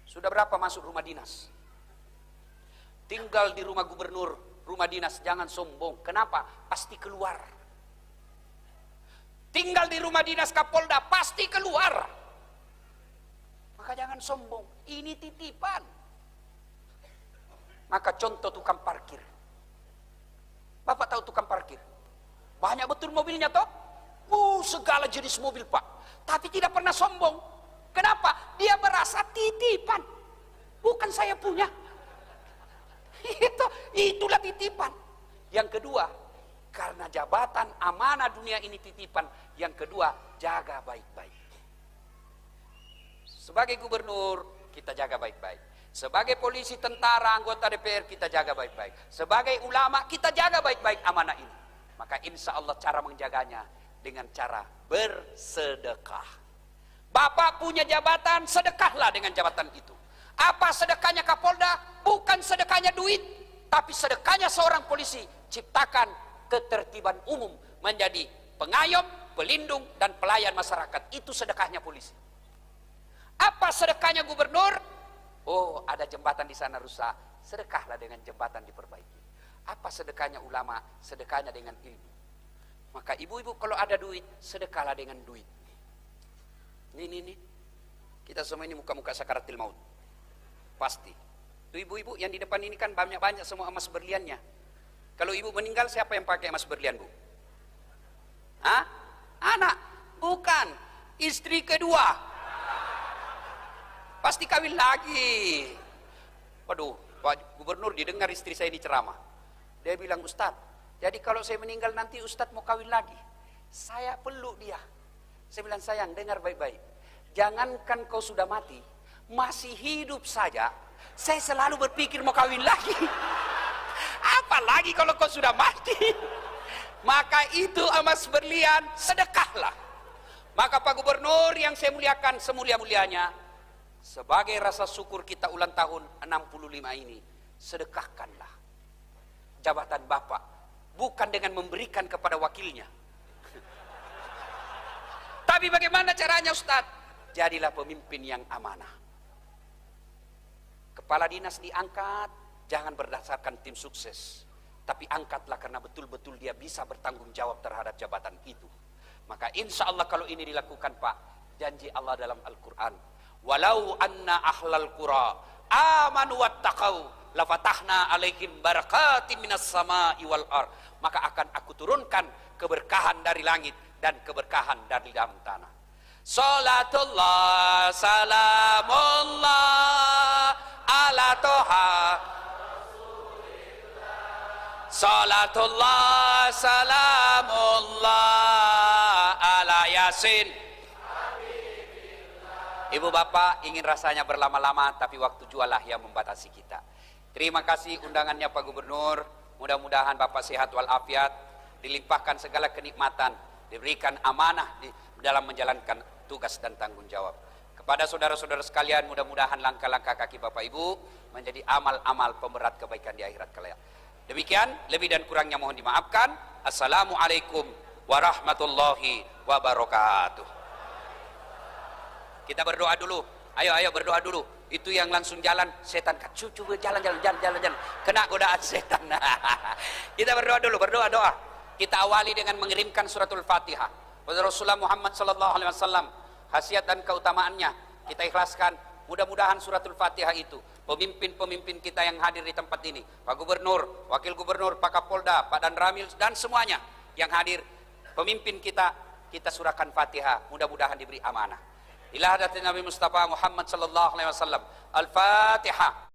Sudah berapa masuk rumah dinas? Tinggal di rumah gubernur, rumah dinas, jangan sombong. Kenapa? Pasti keluar. Tinggal di rumah dinas Kapolda, pasti keluar. Maka jangan sombong, ini titipan. Maka contoh tukang parkir. Bapak tahu tukang parkir? Banyak betul mobilnya toh? Segala jenis mobil Pak. Tapi tidak pernah sombong. Kenapa? Dia merasa titipan. Bukan saya punya. Itulah titipan. Yang kedua, karena jabatan amanah dunia ini titipan. Yang kedua, jaga baik-baik. Sebagai gubernur, kita jaga baik-baik. Sebagai polisi, tentara, anggota DPR, kita jaga baik-baik. Sebagai ulama, kita jaga baik-baik amanah ini. Maka insya Allah cara menjaganya dengan cara bersedekah. Bapak punya jabatan, sedekahlah dengan jabatan itu. Apa sedekahnya Kapolda? Bukan sedekahnya duit, tapi sedekahnya seorang polisi. Ciptakan ketertiban umum, menjadi pengayom, pelindung, dan pelayan masyarakat. Itu sedekahnya polisi. Apa sedekahnya gubernur? Oh, ada jembatan di sana rusak, sedekahlah dengan jembatan diperbaiki. Apa sedekahnya ulama? Sedekahnya dengan ilmu. Maka ibu-ibu kalau ada duit, sedekahlah dengan duit. Nih. Kita semua ini muka-muka sakaratil maut. Pasti. Tuh ibu-ibu yang di depan ini kan banyak-banyak semua emas berliannya. Kalau ibu meninggal, siapa yang pakai emas berlian, Bu? Hah? Anak? Bukan. Istri kedua. Pasti kawin lagi. Waduh, Pak Gubernur didengar istri saya ini ceramah. Dia bilang, Ustaz, jadi kalau saya meninggal nanti Ustaz mau kawin lagi. Saya peluk dia. Saya bilang, sayang, dengar baik-baik. Jangankan kau sudah mati, masih hidup saja, saya selalu berpikir mau kawin lagi. Apalagi kalau kau sudah mati. Maka itu emas berlian, sedekahlah. Maka Pak Gubernur yang saya muliakan semulia-mulianya, sebagai rasa syukur kita ulang tahun 65 ini, sedekahkanlah jabatan Bapak, bukan dengan memberikan kepada wakilnya. Tapi bagaimana caranya Ustaz? Jadilah pemimpin yang amanah. Kepala dinas diangkat, jangan berdasarkan tim sukses, tapi angkatlah karena betul-betul dia bisa bertanggung jawab terhadap jabatan itu. Maka insya Allah kalau ini dilakukan Pak, janji Allah dalam Al-Quran, walau anna ahlal qura amanu wattaqau lafatahna alaihim barakatim minas sama'i wal ard, maka akan aku turunkan keberkahan dari langit dan keberkahan dari dalam tanah. Salatullah salamullah ala toha. Salatullah salamullah ala yasin. Ibu bapak ingin rasanya berlama-lama, tapi waktu jualah yang membatasi kita. Terima kasih undangannya Pak Gubernur. Mudah-mudahan Bapak sehat walafiat, dilimpahkan segala kenikmatan, diberikan amanah di dalam menjalankan tugas dan tanggung jawab. Kepada saudara-saudara sekalian, mudah-mudahan langkah-langkah kaki Bapak Ibu menjadi amal-amal pemberat kebaikan di akhirat kelak. Demikian, lebih dan kurangnya mohon dimaafkan. Assalamualaikum warahmatullahi wabarakatuh. Kita berdoa dulu. Ayo berdoa dulu. Itu yang langsung jalan, setan coba jalan. Kena godaan setan. Kita berdoa dulu, doa. Kita awali dengan mengirimkan suratul Fatihah. Rasulullah Muhammad sallallahu alaihi wasallam, khasiat dan keutamaannya kita ikhlaskan. Mudah-mudahan suratul Fatihah itu pemimpin-pemimpin kita yang hadir di tempat ini, Pak Gubernur, Wakil Gubernur, Pak Kapolda, Pak Danramil dan semuanya yang hadir, pemimpin kita surahkan Fatihah, mudah-mudahan diberi amanah. Ila hadatin Nabi Mustafa Muhammad sallallahu alaihi wasallam. Al-Fatihah.